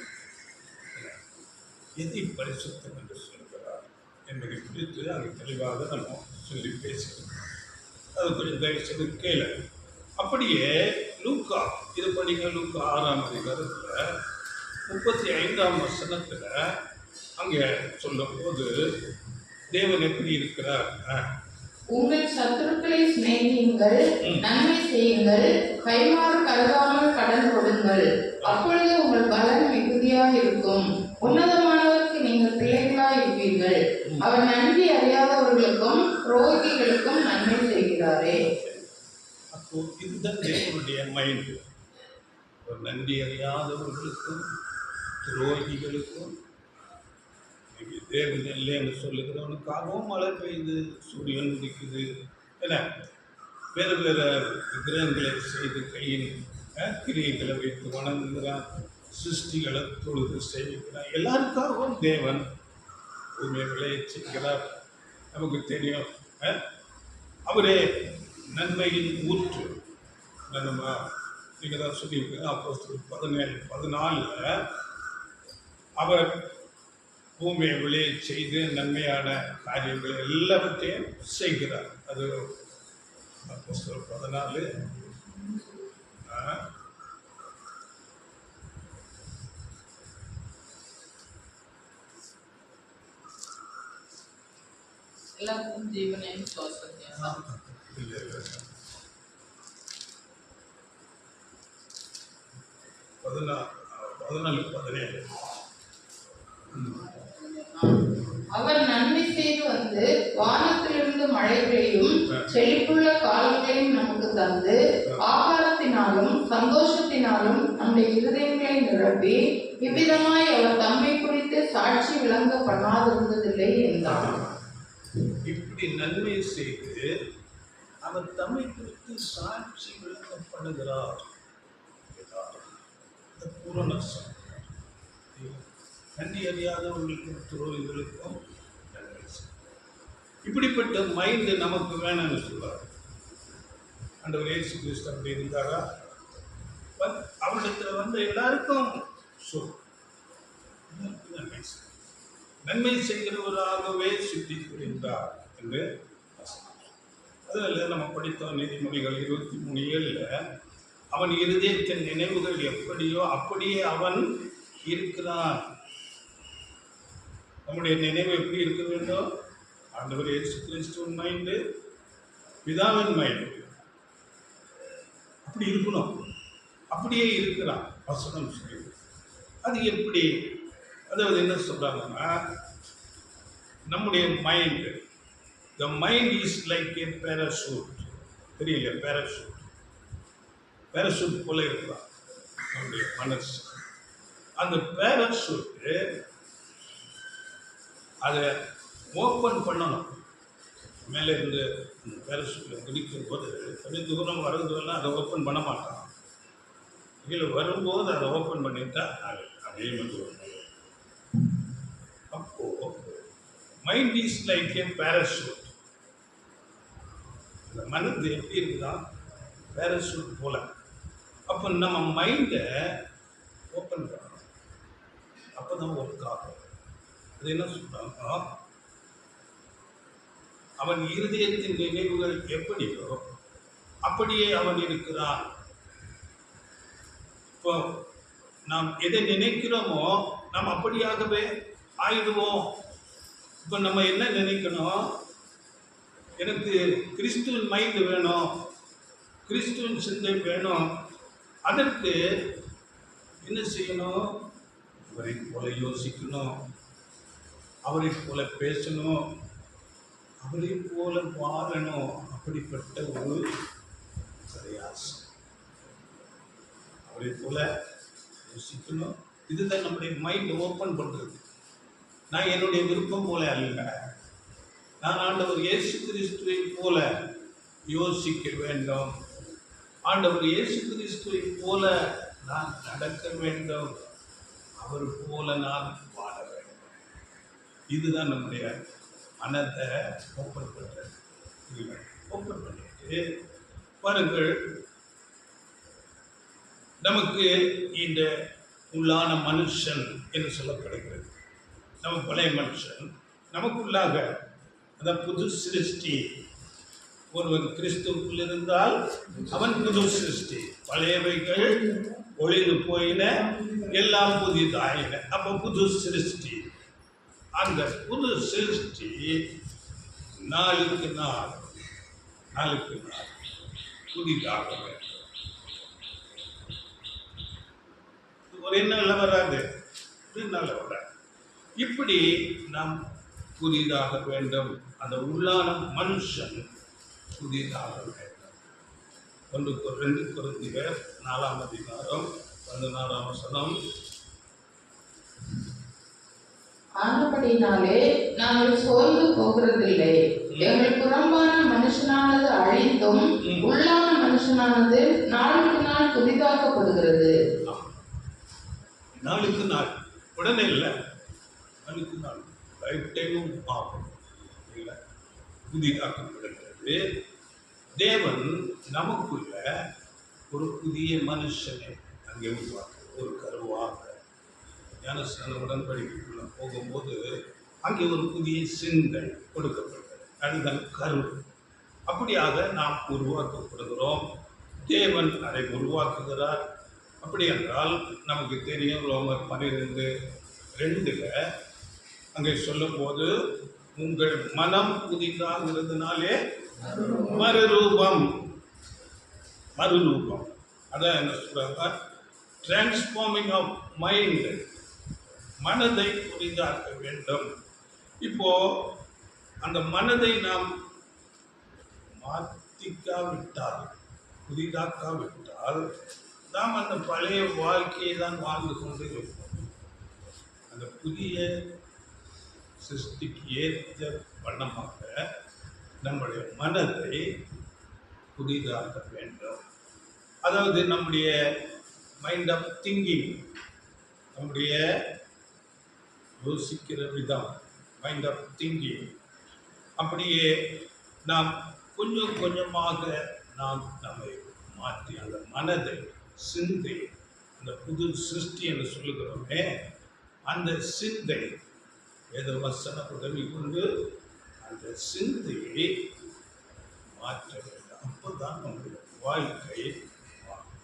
எதை பரிசுத்தம் என்று சொல்கிறார் என்பதை குறித்து அங்கே தெளிவாக நம்ம சொல்லி பேசுகிறோம். அது கொஞ்சம் தயவு செய்து கேளு. அப்படியே லூக்கா, இது படிங்க. லூக்கா 6ஆம் அதிகாரத்தில் 35ஆம் வசனத்தில் அங்கே சொல்லும் போது தேவன் எப்படி இருக்கிறார்? உங்கள் சத்துருக்களை சிநேகியுங்கள், நன்மை செய்யுங்கள், கைமாறு கருதாமல் கடன் கொடுங்கள், அப்பொழுது உங்கள் பலன் மிகுதியாக இருக்கும். உன்னதமானவருக்கு நீங்கள் பிள்ளைகளாய் இருப்பீர்கள். அவர் நன்றி அறியாதவர்களுக்கும் துரோகிகளுக்கும் நன்மை செய்கிறாரே. அப்போ இதுதான் தேவனுடைய மைண்ட். ஒரு நன்றி அறியாதவர்களுக்கும் துரோகிகளுக்கும். தேவன் இல்லைன்னு சொல்லுகிறவனுக்காகவும் மழை பெய்யுது, சூரியன் உதிக்குது. ஏன்னா வேறு வேறு விக்கிரகங்களை செய்து கையின் கிரியைகளை வைத்து வணங்குகிறான், சிருஷ்டிகளை தொழுது செய்கிறான். எல்லாருக்காகவும் தேவன் உண்மை விளைய செய்கிறார். நமக்கு தெரியும், அவரே நன்மையின் ஊற்று. நம்ம நீங்கள் தான் சொல்லியிருக்கீங்க. அப்போஸ்தலர் 17:14 அவர் பூமியை விளைய செய்து நன்மையான காரியங்கள் எல்லாவற்றையும் செய்கிறார். அது அப்போஸ்தலர் 14. எல்லாருக்கும் ஜீவனையும் சுவாசத்தையும். 14:17 அவர் நன்மை செய்து வந்து வானத்திலிருந்து மழைகளையும் செழிப்புள்ள காலங்களையும் நமக்கு தந்து ஆகாரத்தினாலும் ஞானத்தினாலும் சந்தோஷத்தினாலும் நம்முடைய இருதயங்களை நிரப்பி இவ்விதமாய் அவர் தம்மை குறித்து சாட்சி விளங்க பண்ணாதிருந்ததில்லை என்றார். இப்படி நன்மை செய்து அவர் தம்மை குறித்து சாட்சி விளங்கப்படுகிறார். பூரண நன்றி அறியாதவர்களுக்கும் துரோகிகளுக்கும் நன்மை செய்யும். இப்படிப்பட்ட மைண்டு நமக்கு வேணும்னு சொல்றார். ஆண்டவர் இயேசு கிறிஸ்து அப்படி இருந்தாரா? அவரிடத்துல வந்து எல்லாருக்கும் நன்மை செய்கிறவராகவே சுற்றி புரிந்தார் என்று அதில் நம்ம படித்தோம். நீதிமொழிகள் 23:7 அவன் இருதயத்தின் நினைவுகள் எப்படியோ அப்படியே அவன் இருக்கிறான். நம்முடைய நினைவு எப்படி இருக்க வேண்டும்? ஆண்டவர் இயேசு கிறிஸ்துவின் மைண்டு, பிதாவின் மைண்டு அப்படி இருக்கணும். அப்படியே இருக்கிறான் வசனம் சொல்லி. அது எப்படி? அதாவது என்ன சொல்றாங்கன்னா, நம்முடைய mind, the mind is like A parachute. தெரியல, பேராசூட் போல இருக்கிறான் நம்முடைய மனசு. அந்த பேராசூட்டு அதை ஓப்பன் பண்ணணும். மேலே இருந்து அந்த பேராசூட்டில் குதிக்கும் போது கொஞ்சம் தூரம் வருவதெல்லாம் அதை ஓப்பன் பண்ண மாட்டான். கீழே வரும்போது அதை ஓப்பன் பண்ணிட்டா அதே மாதிரி. அப்போ mind is like A parachute. இந்த மனது எப்படி இருக்குதான்? பேராசூட் போல. அப்போ நம்ம மைண்டை ஓப்பன் பண்ணணும். அப்போ தான் ஒர்க் ஆகும். அது என்ன சொல்றாங்க? அவன் இருதயத்தின் நினைவுகள் எப்படியோ அப்படியே அவன் இருக்கிறான். இப்போ நாம் எதை நினைக்கிறோமோ நாம் அப்படியாகவே ஆயிடுவோம். இப்போ நம்ம என்ன நினைக்கணும்? எனக்கு கிறிஸ்துவின் மைண்டு வேணும், கிறிஸ்துவின் சிந்தை வேணும். அதற்கு என்ன செய்யணும்? அவரை போல யோசிக்கணும், அவரை போல பேசணும், அவரை போல வாழணும். அப்படிப்பட்ட ஒரு பிரயாசம். அவரை போல யோசிக்கணும். இதுதான் நம்முடைய மைண்ட் ஓப்பன் பண்ணுறது. நான் என்னுடைய விருப்பம் போல அல்ல, நான் ஆண்டவர் இயேசு கிறிஸ்துவை போல யோசிக்க வேண்டும். ஆண்டவர் இயேசு கிறிஸ்துவை போல நான் நடக்க வேண்டும். அவர் போல நான் வாழ வேண்டும். இதுதான் நம்முடைய மனதை ஓப்பன் பண்ணுறது. ஓப்பன் பண்ணிட்டு பாருங்கள், நமக்கு இந்த உள்ளான மனுஷன் என்று சொல்லப்படுகிறது. நம்ம பழைய மனுஷன் நமக்குள்ளாக, அதான் புது சிருஷ்டி. ஒருவன் கிறிஸ்துவுக்குள் இருந்தால் அவன் புது சிருஷ்டி. பழையவைகள் ஒளிந்து போயின, எல்லாம் புதிதாயின. அப்போ புது சிருஷ்டி. அந்த புது சிருஷ்டி நாளுக்கு நாள் புதிதாக வேண்டும். ஒரே நாளில் வராது, ஒரு நாளில் வராது. இப்படி நாம் புதிதாக வேண்டும். அந்த உள்ளான மனுஷன் புதிதாக வேண்டும். 2 கொரிந்தியர் 4:16 ஆனபடினாலே நாங்கள் சோர்ந்து போகிறதில்லை. எங்கள் புறம்பான மனுஷனானது அழிந்தும் உள்ளான மனுஷனானது நாளுக்கு நாள் புதிதாக்கப்படுகிறது. நாளுக்கு நாள், உடனே இல்லை, நாளுக்கு நாள் லைஃப் டைமும் ஆகும் இல்லை, புதிதாக்கப்படுகிறது. தேவன் நமக்குள்ள ஒரு புதிய மனுஷனை அங்கே உருவாக்க, ஒரு கருவாக ஞானஸ்நான உடன்படிக்கைக்குள்ள போகும்போது அங்கே ஒரு புதிய சிந்தை கொடுக்கப்பட்டது. அதுதான் கரு. அப்படியாக நாம் உருவாக்கப்படுகிறோம். தேவன் அதை உருவாக்குகிறார். அப்படி என்றால் நமக்கு தெரியும், ரோமர் 12:2 அங்கே சொல்லும் போது, உங்கள் மனம் புதிதாகிறதுனாலே மறுரூபம். அதான் என்ன சொல்றாங்க? Transforming of mind. மனதை புதிதாக்க வேண்டும். இப்போ அந்த மனதை நாம் மாற்றிக்காவிட்டால் புதிதாக்காவிட்டால் நாம் அந்த பழைய வாழ்க்கையை தான் வாழ்ந்து கொண்டு இருப்போம். அந்த புதிய சிருஷ்டிக்கு ஏற்ற வண்ணமாக நம்முடைய மனதை புதிதாக்க வேண்டும். அதாவது நம்முடைய மைண்ட் ஆஃப் திங்கிங், நம்முடைய யோசிக்கிற விதம், மைண்ட் ஆஃப் திங்கிங், அப்படியே நாம் கொஞ்சம் கொஞ்சமாக நாம் நம்மை மாற்றி அந்த மனதை, சிந்தை, அந்த புது சிருஷ்டி என்று சொல்லுகிறோமே, அந்த சிந்தை வேத வசன உதவி கொண்டு அந்த சிந்தையை மாற்ற வேண்டும். அப்போதான் நம்முடைய வாழ்க்கை மாறும்.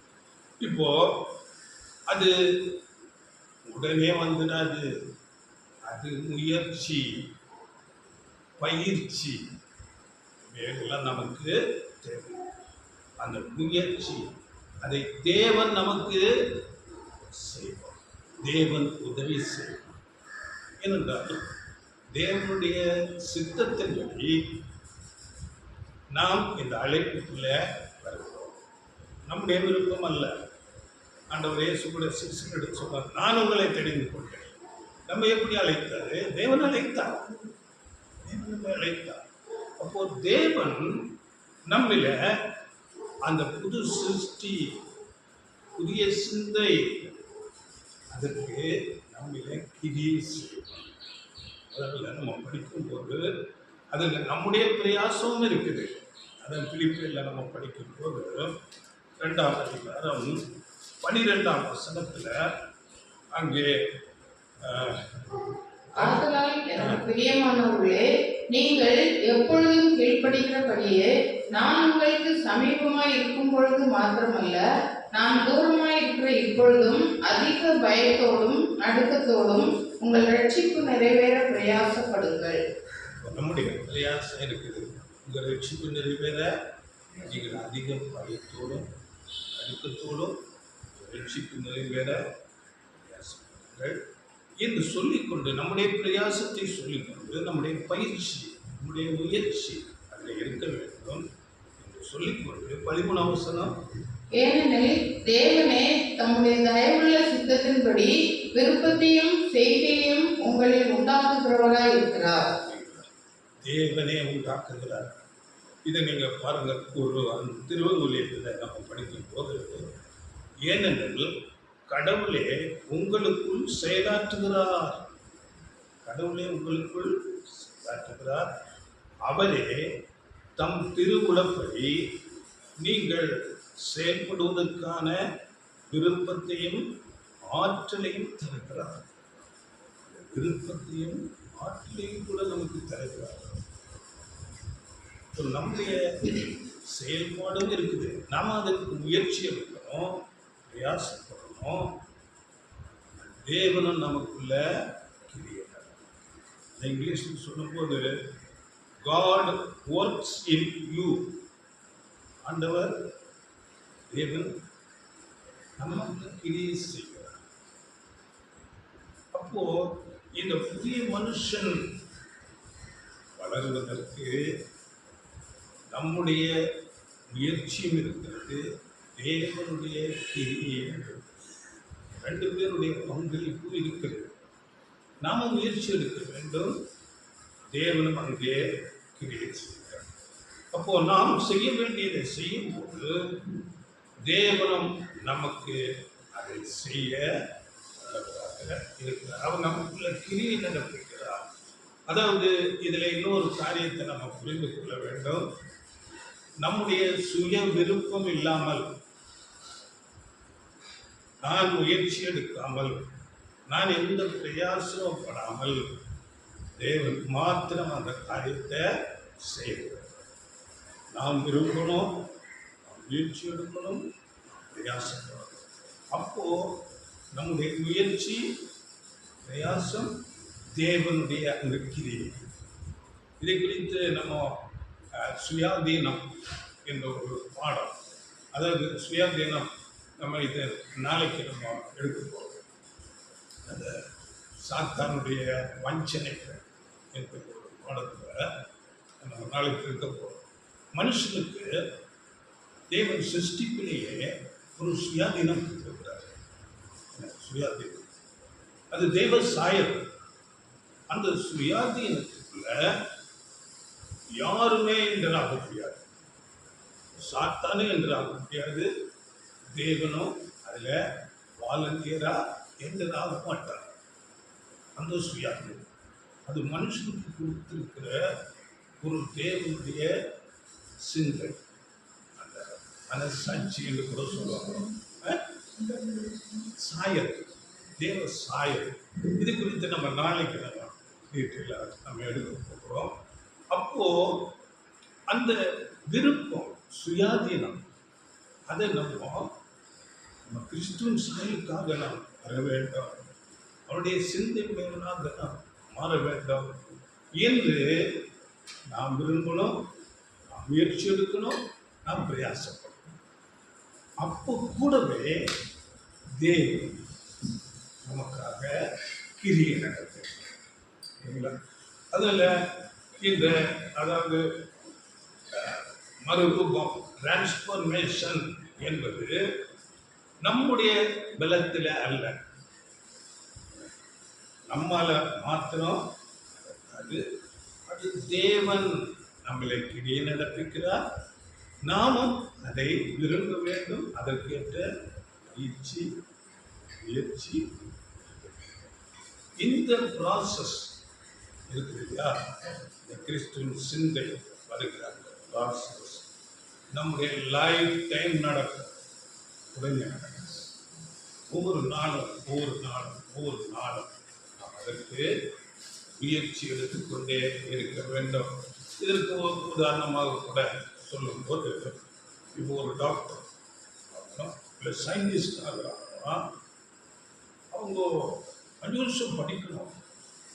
இப்போ அது உடனே வந்துடாது. அது முயற்சி, பயிற்சி எல்லாம் நமக்கு தேவை. அந்த முயற்சி அதை தேவன் நமக்கு செய்வார். தேவன் உதவி செய்வார். ஏனென்றால் தேவனுடைய சித்தத்தின்படி நாம் இந்த அழைப்புக்குள்ள வருகிறோம். நம்முடைய விருப்பம் அல்ல. ஆண்டவர் இயேசு கூட சிஷ்யர்களிடம் சொன்னார், நான் உங்களை தெரிந்து கொண்டேன். நம்ம எப்படி அழைத்தாரு? தேவன் அழைத்தார். தேவன் நம்மை அழைத்தார். அப்போ தேவன் நம்மில அந்த புது சிருஷ்டி, புதிய சிந்தை, அதற்கு நம்மில கிரியை செய்வார். அதில் நம்ம படிக்கும்போது அதில் நம்முடைய பிரயாசமும் இருக்குது. அதன் பிலிப்பில் நம்ம படிக்கும்போது 2ஆம் அதிகாரம் 12ஆம் வசனத்தில் அங்கே ஆதலால் எனக்கு பிரியமானவர்களே, நீங்கள் எப்பொழுதும் கீழ்ப்படுகிறபடியே நான் உங்களுக்கு சமீபமாய் இருக்கும் பொழுது மாத்திரமல்ல, நான் தூரமாய் இருக்கிற இப்பொழுதும் அதிக பயத்தோடும் நடுக்கத்தோடும் உங்கள் ரட்சிப்பு நிறைவேற பிரயாசப்படுங்கள். நம்முடைய பிரயாசம் இருக்குது. உங்கள் ரட்சிப்பு நிறைவேற நீங்கள் அதிக பயத்தோடும் நடுக்கத்தோடும் ரட்சிப்பு நிறைவேற பிரயாசப்படுங்கள் என்று சொல்லிக்கொண்டு, நம்முடைய பிரயாசத்தை சொல்லிக்கொண்டு, நம்முடைய பயிற்சி, நம்முடைய முயற்சி அதில் இருக்க வேண்டும் என்று சொல்லிக்கொண்டு 13ஆம் வசனம், ஏனெனில் தேவனே தம்முடைய தயவுள்ள சித்தத்தின்படி விருப்பத்தையும் செய்கையையும் உங்களில் உண்டாக்குகிறவராய் இருக்கிறார். தேவனே உண்டாக்குகிறார். இதை நீங்க பாருங்க, ஒரு திருவள்ளுவத்தில் நம்ம படிக்கும் போது, ஏனெனில் கடவுளே உங்களுக்குள் செயலாற்றுகிறார். கடவுளே உங்களுக்குள் செயலாற்றுகிறார். அவரே தம் திருவுளப்படி நீங்கள் செயல்படுவதற்கான விருப்பத்தையும் ஆற்றலையும் தருகிறார். விருப்பத்தையும் ஆற்றலையும் கூட நமக்கு தருகிறார். நம்முடைய செயல்பாடும் இருக்குது. நாம் அதற்கு முயற்சி எடுக்கணும், பிரயாசப்படணும். தேவனும் நமக்குள்ள கிரியைகள். இங்கிலீஷில் சொல்லும்போது God works in you. ஆண்டவர் தேவன் நமக்கு கிரியை செய்கிறார். அப்போ இந்த புதிய மனுஷன் வளருவதற்கு நம்முடைய முயற்சியும் இருக்கிறது, தேவனுடைய கிரியை, 2 பேருடைய பங்களிப்பு இருக்கிறது. நாம முயற்சி எடுக்க வேண்டும், தேவனும் அங்கே கிரியை செய்கிறார். அப்போ நாம் செய்ய வேண்டியதை செய்யும் போது தேவனும் நமக்கு அதை செய்ய இருக்கிறார். அவர் நமக்குள்ள கிரியை நடப்பிக்கிறார். அதாவது இதில் இன்னொரு காரியத்தை நம்ம புரிந்து கொள்ள வேண்டும். நம்முடைய சுய விருப்பம் இல்லாமல், நான் முயற்சி எடுக்காமல், நான் எந்த பிரயாசமும் படாமல் தேவன் மாத்திரம் அந்த காரியத்தை செய்கிறார். நாம் விரும்பணும், முயற்சி எடுக்கணும், பிரயாசப்படணும். அப்போ நம்முடைய முயற்சி, பிரயாசம் தேவனுடைய அந்த கிரியை. இதை குறித்து நம்ம சுயாதீனம் என்ற ஒரு பாடம், அதாவது சுயாதீனம், நம்ம இதை நாளைக்கு நம்ம எடுக்க போகிறோம். அந்த சாத்தானுடைய வஞ்சனைகள் என்ற ஒரு பாடத்தில் நம்ம நாளைக்கு இருக்க போகிறோம். மனுஷனுக்கு தேவன் சிருஷ்டிப்பிலேயே ஒரு சுயாதீனம் கொடுத்திருக்கிறார். சுயாதீனம் அது தேவ சாயல். அந்த சுயாதீனத்துக்குள்ள யாருமே என்றாக முடியாது. சாத்தானே என்றாக முடியாது. தேவனும் அதுல வாலண்டியரா என்றாக மாட்டார். அந்த சுயாதீனம் அது மனுஷனுக்கு கொடுத்திருக்கிற ஒரு தேவனுடைய சிந்தை, அந்த மனசாட்சி என்று கூட சொல்லுவாங்க. சாயல், தேவ சாயல். இது குறித்து நம்ம நாளைக்கு டீட்டெயிலாக நம்ம எடுக்க போகிறோம். அப்போ அந்த விருப்பம், சுயாதீனம், அதை நம்ம கிறிஸ்துவின் சாயலுக்காக நாம் வர வேண்டும். அவருடைய சிந்தை மேலாக நாம் மாற வேண்டும் என்று நாம் விரும்பணும், நாம் முயற்சி எடுக்கணும், நாம் பிரயாசப்படணும். அப்போ கூடவே தேவன் நமக்காக கிரியை நடத்தும். அதில் இந்த அதாவது மறுரூபம், டிரான்ஸ்பர்மேஷன் என்பது நம்முடைய பலத்தில் அல்ல, நம்மால மாத்திரம் அது அது தேவன் நம்மளை கிரியை நடப்பிக்கிறார். நாமும் அதை விரும்ப வேண்டும். அதற்கேற்ற பயிற்சி, முயற்சி, இந்த ப்ராசஸ் இருக்குது இல்லையா? இந்த கிறிஸ்துவின் சிந்தை வருகிற ப்ராசஸ் நம்முடைய லைஃப் டைம் நடக்கும். உடனே நடக்கும். ஒவ்வொரு நாளும் நாம் அதற்கு முயற்சி எடுத்துக்கொண்டே இருக்க வேண்டும். இதற்கு ஒரு உதாரணமாக கூட சொல்லும்போது, இப்போ ஒரு டாக்டர் இல்லை சயின்டிஸ்ட் ஆகிறாங்கன்னா அவங்க 5 வருஷம் படிக்கணும்,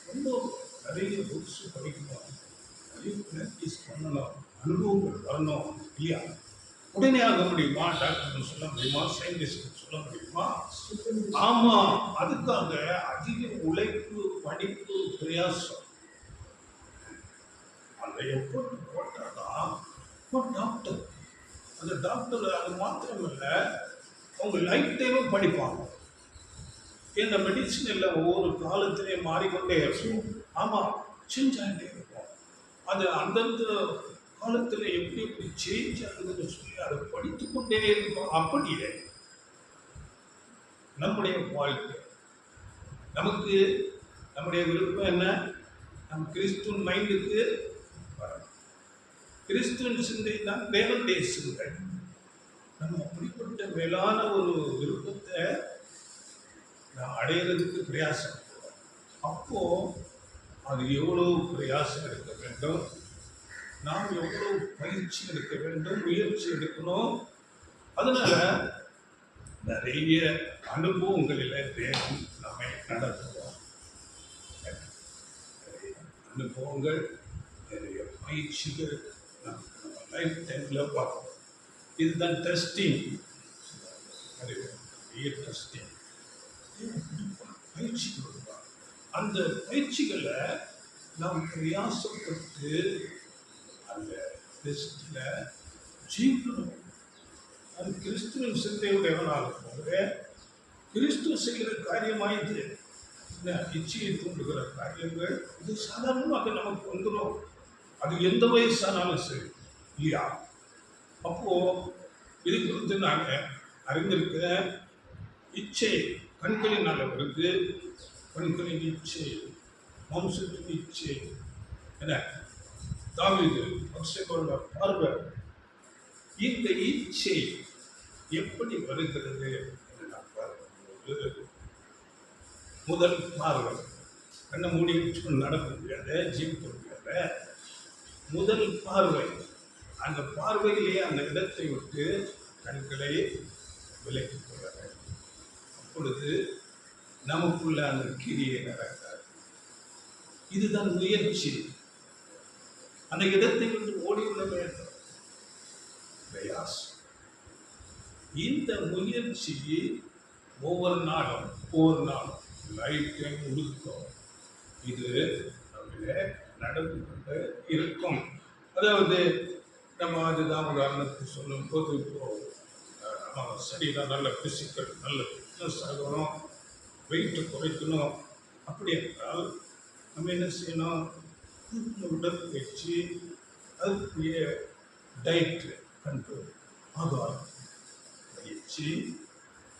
ரொம்ப நிறைய புக்ஸ் படிக்கணும், நிறைய ப்ராக்டிஸ் பண்ணணும், அனுபவங்கள் வரணும் இல்லையா? உடனே ஆக முடியுமா? டாக்டர் சொல்ல முடியுமா? சயின்டிஸ்ட் சொல்ல முடியுமா? ஆமா, அதுக்காக அதிக உழைப்பு, படிப்பு, பிரயாசம். அந்த எஃபோர்ட் போட்டாதான் டாக்டர். அந்த டாக்டர் அது மாத்திரம் இல்லை, அவங்க லைஃப் டைமும் படிப்பாங்க. இந்த மெடிசன் இல்லை, ஒவ்வொரு காலத்திலையும் மாறிக்கொண்டே இருக்கும். ஆமாம், சேஞ்ச் ஆகிட்டே இருக்கும். அது அந்தந்த காலத்தில் எப்படி எப்படி சேஞ்ச் ஆகுதுன்னு சொல்லி அதை படித்து கொண்டே இருக்கும். அப்படியே நம்முடைய வாழ்க்கை, நமக்கு நம்முடைய விருப்பம் என்ன? நம் கிறிஸ்துவின் மைண்டுக்கு வரணும். கிறிஸ்துவின் சிந்தை தான் தேவனுடைய சிந்தை. நம்ம அப்படிப்பட்ட மேலான ஒரு விருப்பத்தை நாம் அடையிறதுக்கு பிரயாசம். அப்போ அது எவ்வளோ பிரயாசம் எடுக்க வேண்டும், நாம் எவ்வளோ பயிற்சி எடுக்க வேண்டும், முயற்சி எடுக்கணும். அதனால நிறைய அனுபவங்களில் தேவன் நம்மை நடத்துவோம். அனுபவங்கள், நிறைய பயிற்சிகள் நம்ம லைஃப் டைமில் பார்ப்போம். இதுதான் டெஸ்டிங். நிறைய டெஸ்டிங் பயிற்சி கொடுப்பார். அந்த பயிற்சிகளை நாம் பிரயாசப்பட்டு அந்த டெஸ்டில் ஜீவிக்கணும். அது கிறிஸ்துவின் சிந்தையுடையவனாக போக, கிறிஸ்துவ செய்கிற காரியமாயிது. இச்சையை தூண்டுகிற காரியங்கள் இது சாதாரணமாக நமக்கு வந்துடும். அது எந்த வயசானாலும் சரி இல்லையா? அப்போ இது குறித்து நாங்கள் அறிந்திருக்கிறேன். இச்சை கண்களினால் வருது. கண்களின் இச்சை, மாம்சத்தின் இச்சை, என்ன தாவீது பக்ஷகோட பார்வை. இந்த இச்சை எப்படி வருகிறது என்று நான் பார்க்கும்போது, முதல் பார்வை, கண்ணை மூடி நடக்க முடியாத, ஜீவிக்க முடியாத முதல் பார்வை. அந்த பார்வையிலேயே அந்த இடத்தை விட்டு கண்களை விலக்கி கொள்ள வேண்டும். அப்பொழுது நமக்குள்ள அந்த கிரியை நடக்காது. இதுதான் முயற்சி. அந்த இடத்தை விட்டு ஓடிவிட வேண்டும். பிரயாசம். இந்த முயற்சி ஒவ்வொரு நாளும் லைஃப் டைம் முழுக்கும் இது நம்மள நடந்து கொண்டு இருக்கும். அதாவது நம்ம அதுதான் உதாரணத்துக்கு சொல்லும்போது இப்போ நம்ம சரீரம் நல்ல பிசிக்கல் நல்ல ஃபிட்னஸ் ஆகணும், வெயிட்டு குறைக்கணும். அப்படி என்றால் நம்ம என்ன செய்யணும்? உடற்பயிற்சி, அதுக்குரிய டயட்டு கண்ட்ரோல், ஆகாரம் பயிற்சி,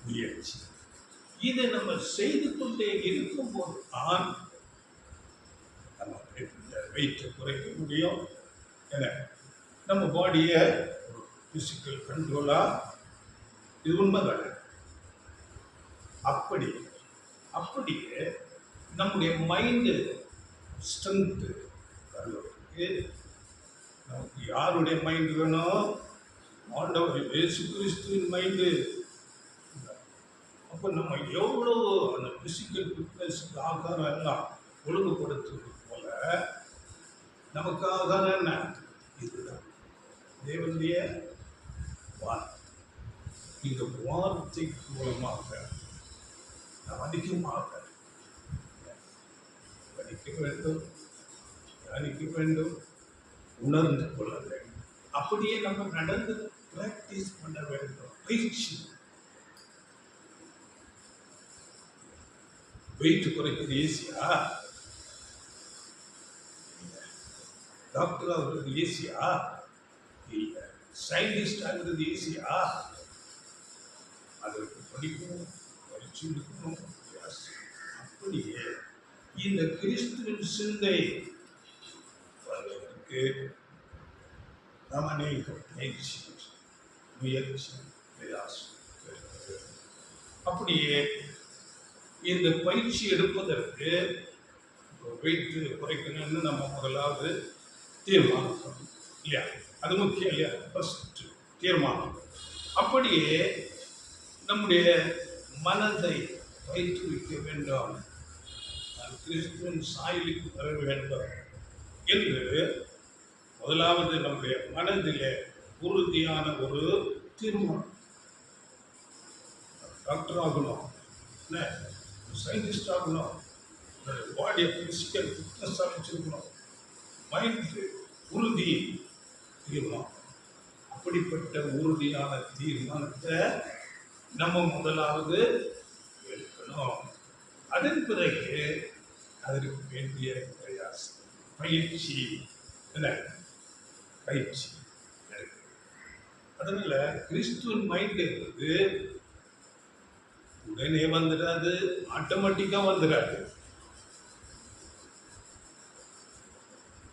முயற்சி, இதை நம்ம செய்து கொண்டே இருக்கும்போது தான் நம்ம வெயிட்டை குறைக்க முடியும். ஏன்னா நம்ம பாடியை ஃபிசிக்கல் கண்ட்ரோலாக, இது உண்மைதானே? அப்படியே நம்முடைய மைண்டு ஸ்ட்ரென்த்து வர்றதுக்கு நமக்கு யாருடைய மைண்டு வேணும்? ஆண்டவர் இயேசு கிறிஸ்துவின் மைண்டு. அப்போ நம்ம எவ்வளோ அந்த ஃபிசிக்கல் ஃபிட்னஸுக்கு ஆகாரம் எல்லாம் ஒழுங்குபடுத்துவது போல நமக்கு ஆகாரம் என்ன? இதுதான் தேவனுடைய வார்த்தை. இந்த வார்த்தை மூலமாக நாம் அதிகமாக படிக்க வேண்டும், தியானிக்க வேண்டும், உணர்ந்து கொள்ள வேண்டும். அப்படியே நம்ம நடந்து பிராக்டிஸ் பண்ண வேண்டும். பயிற்சி. வெயிட் குறைக்கிறது ஈஸியா? டாக்டர் ஆகுறது ஈஸியா? இல்லை. சயின்டிஸ்ட் ஆகுறது ஈஸியா? அதற்கு படிக்கணும், பயிற்சி எடுக்கணும். அப்படியே இந்த கிறிஸ்துவின் சிந்தை வருவதற்கு நாம் அநேக பயிற்சி, முயற்சி, பிரயாசம். அப்படியே இந்த பயிற்சி எடுப்பதற்கு வெயிட்டு குறைக்கணும்னு நம்ம முதலாவது தீர்மானம் பண்ணணும் இல்லையா? அது முக்கியம் இல்லையா? ஃபர்ஸ்ட் தீர்மானம். அப்படியே நம்முடைய மனதை பயிற்றுவிக்க வேண்டும், கிறிஸ்துவின் சாயலுக்கு வர வேண்டும் என்று முதலாவது நம்முடைய மனதிலே உறுதியான ஒரு தீர்மானம். டாக்டர் ஆகணும், சயின்டிஸ்ட் ஆகணும், பாடியை பிசிக்கல் ஃபிட்னஸ் வச்சிருக்கணும், மைண்ட் உறுதி தீர்மானம். அப்படிப்பட்ட உறுதியான தீர்மானத்தை நம்ம முதலாவது எடுக்கணும். அதன் பிறகு அதற்கு வேண்டிய பிரயாசம், பயிற்சி, என்ன பயிற்சி. அதனால கிறிஸ்துவின் மைண்ட் என்பது உடனே வந்துடாது, ஆட்டோமேட்டிக்கா வந்துடாது.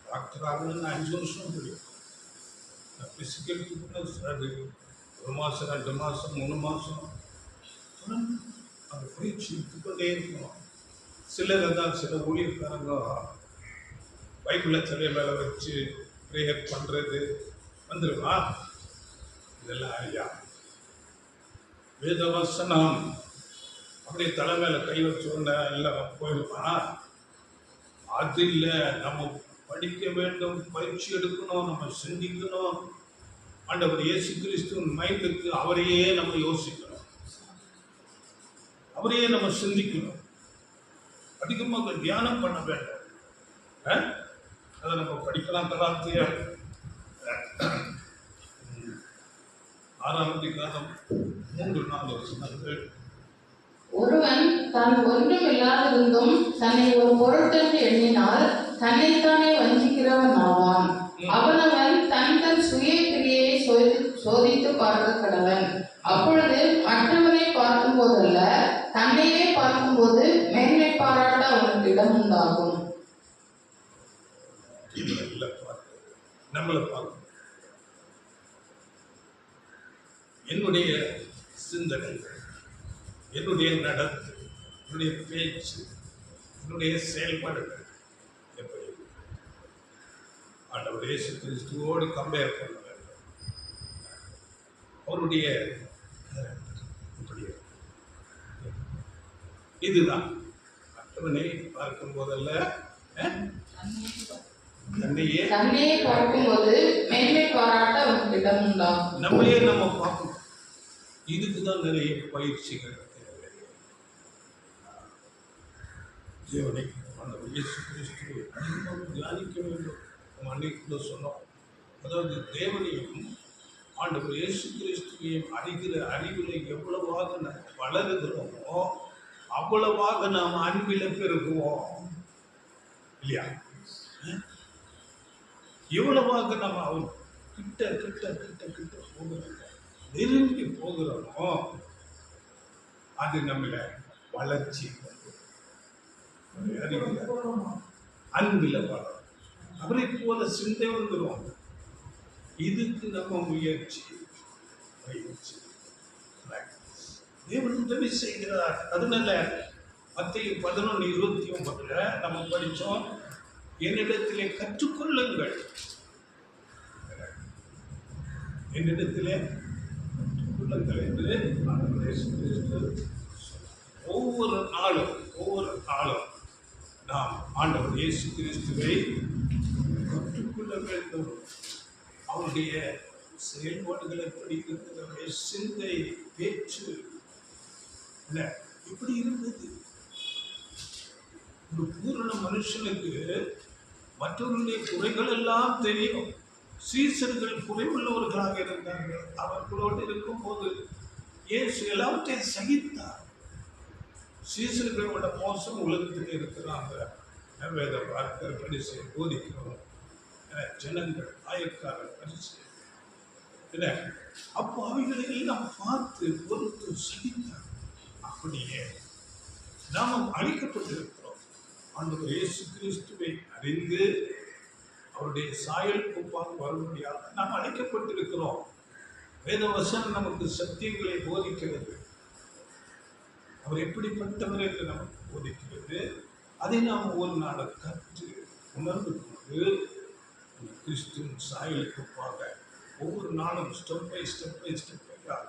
டாக்டர் ஆகணும்னு 5 வருஷம் முடியும். பிசிக்கல் ஃபிட்னஸ் அது 1 மாதம் 2 மாதம் 3 மாதம் அந்த பயிற்சி எடுத்துக்கொண்டே இருக்கணும். சிலர் தான், சில ஊழியர்காரங்க பைபிளை தலை மேலே வச்சு ப்ரேயர் பண்ணுறது வந்துடுவா. இதெல்லாம் ஐயா வேதவசனம் அப்படியே தலை மேலே கை வச்சோன்னா எல்லாம் போயிடுவான். அது இல்லை, நம்ம படிக்க வேண்டும், பயிற்சி எடுக்கணும், நம்ம சிந்திக்கணும். ஆண்டவர் இயேசு கிறிஸ்துவின் மைண்டுக்கு அவரையே நம்ம யோசிக்கணும், அவரையே நம்ம சிந்திக்கணும், அதிகமாக தியானம் பண்ண வேண்டும். அதை நம்ம படிக்கலாம். கலாத்திய 6ஆம் அதிகாரம் 3-4 வசனங்கள். ஒருவன் தான் ஒன்றும் இல்லாதிருந்தும் தன்னை ஒரு பொருட்டென்று எண்ணினால் தன்னைத்தானே வஞ்சிக்கிறவன் ஆவான். அவனவன் தன் தன் சுய கிரியை சோதித்து பார்க்க கடவன். அப்பொழுது மற்றவனை பார்க்கும் போதல்ல, தன்னையே பார்க்கும்போது மேன்மை பாராட்ட அவனுக்கு இடம் உண்டாகும். நம்மளை பார்க்கணும். என்னுடைய சிந்தனைகள், என்னுடைய நடத்து, என்னுடைய பேச்சு, என்னுடைய செயல்பாடுகள் எப்படி ஆண்டவர் இயேசு கிறிஸ்துவோடு கம்பேர் பண்ண வேண்டும். அவருடைய இதுதான். மற்றவனை பார்க்கும் போதல்ல, தன்னையே பார்க்கும்போது மேன்மை பாராட்ட அவனுக்கு இடம் உண்டாகும். நம்மளையே நம்ம பார்க்கணும். இதுக்குதான் நிறைய பயிற்சிகள் தேவை. தேவனை ஆண்டவர் இயேசு கிறிஸ்துவை அதிகமாக தியானிக்க வேண்டும். நம்ம அன்னைக்கு சொன்னோம், அதாவது தேவனையும் ஆண்டவர் இயேசு கிறிஸ்துவையும் அறிகிற அறிவிலை எவ்வளவாக நாம் வளருகிறோமோ அவ்வளவாக நாம் அன்பில பெருகுவோம் இல்லையா? எவ்வளவாக நம்ம அவர் கிட்ட கிட்ட கிட்ட கிட்ட போகிறோம், நெருங்கி போகிறோமோ அது நம்மள வளர்ச்சி அன்பில வளரும். அவரை போல சிந்தை வந்துடும். இதுக்கு நம்ம முயற்சி தேவன் உதவி செய்கிறார். அதனால மத்தேயு 11:29 நம்ம படித்தோம், என்னிடத்திலே கற்றுக்கொள்ளுங்கள், என்னிடத்திலே கற்றுக்கொள்ளுங்கள் என்று ஒவ்வொரு நாளும் நாம் ஆண்டவர் இயேசு கிறிஸ்துவை கற்றுக்கொள்ள வேண்டும். அவருடைய செயல்பாடுகள் எப்படி இருக்கிறது, சிந்தை, பேச்சு எப்படி இருந்தது? ஒரு பூரண மனுஷனுக்கு மற்றவர்களுடைய குறைகள் எல்லாம் தெரியும். சீசர்கள் குறைவுள்ளவர்களாக இருந்தார்கள். அவர்களோடு இருக்கும் போது இயேசு எல்லாவற்றையும் சகித்தார். சீசர்களோட மோசம் உலகத்தில் இருக்கிறாங்க. வேத பார்க்கிற பரிசை போதிக்கிறோம், ஜனங்கள் ஆயக்காரர் பரிசு என்ன, அப்போ அவைகளை எல்லாம் பார்த்து பொறுத்து சகித்தார். அப்படியே நாம் அழைக்கப்பட்டிருக்கிறோம். ஆண்டவர் இயேசு கிறிஸ்துவை அறிந்து அவருடைய சாயல் ஒப்பாக வரும்படியாக நாம் அழைக்கப்பட்டிருக்கிறோம். வேதவசனம் நமக்கு சத்தியங்களை போதிக்கிறது. அவர் எப்படிப்பட்டவர் என்று நமக்கு போதிக்கிறது. அதை நாம் ஒரு நாளை கற்று உணர்ந்து கொண்டு கிறிஸ்துவின் சாயலுக்கு ஒப்பாக ஒவ்வொரு நாளும் ஸ்டெப் பை ஸ்டெப்பாக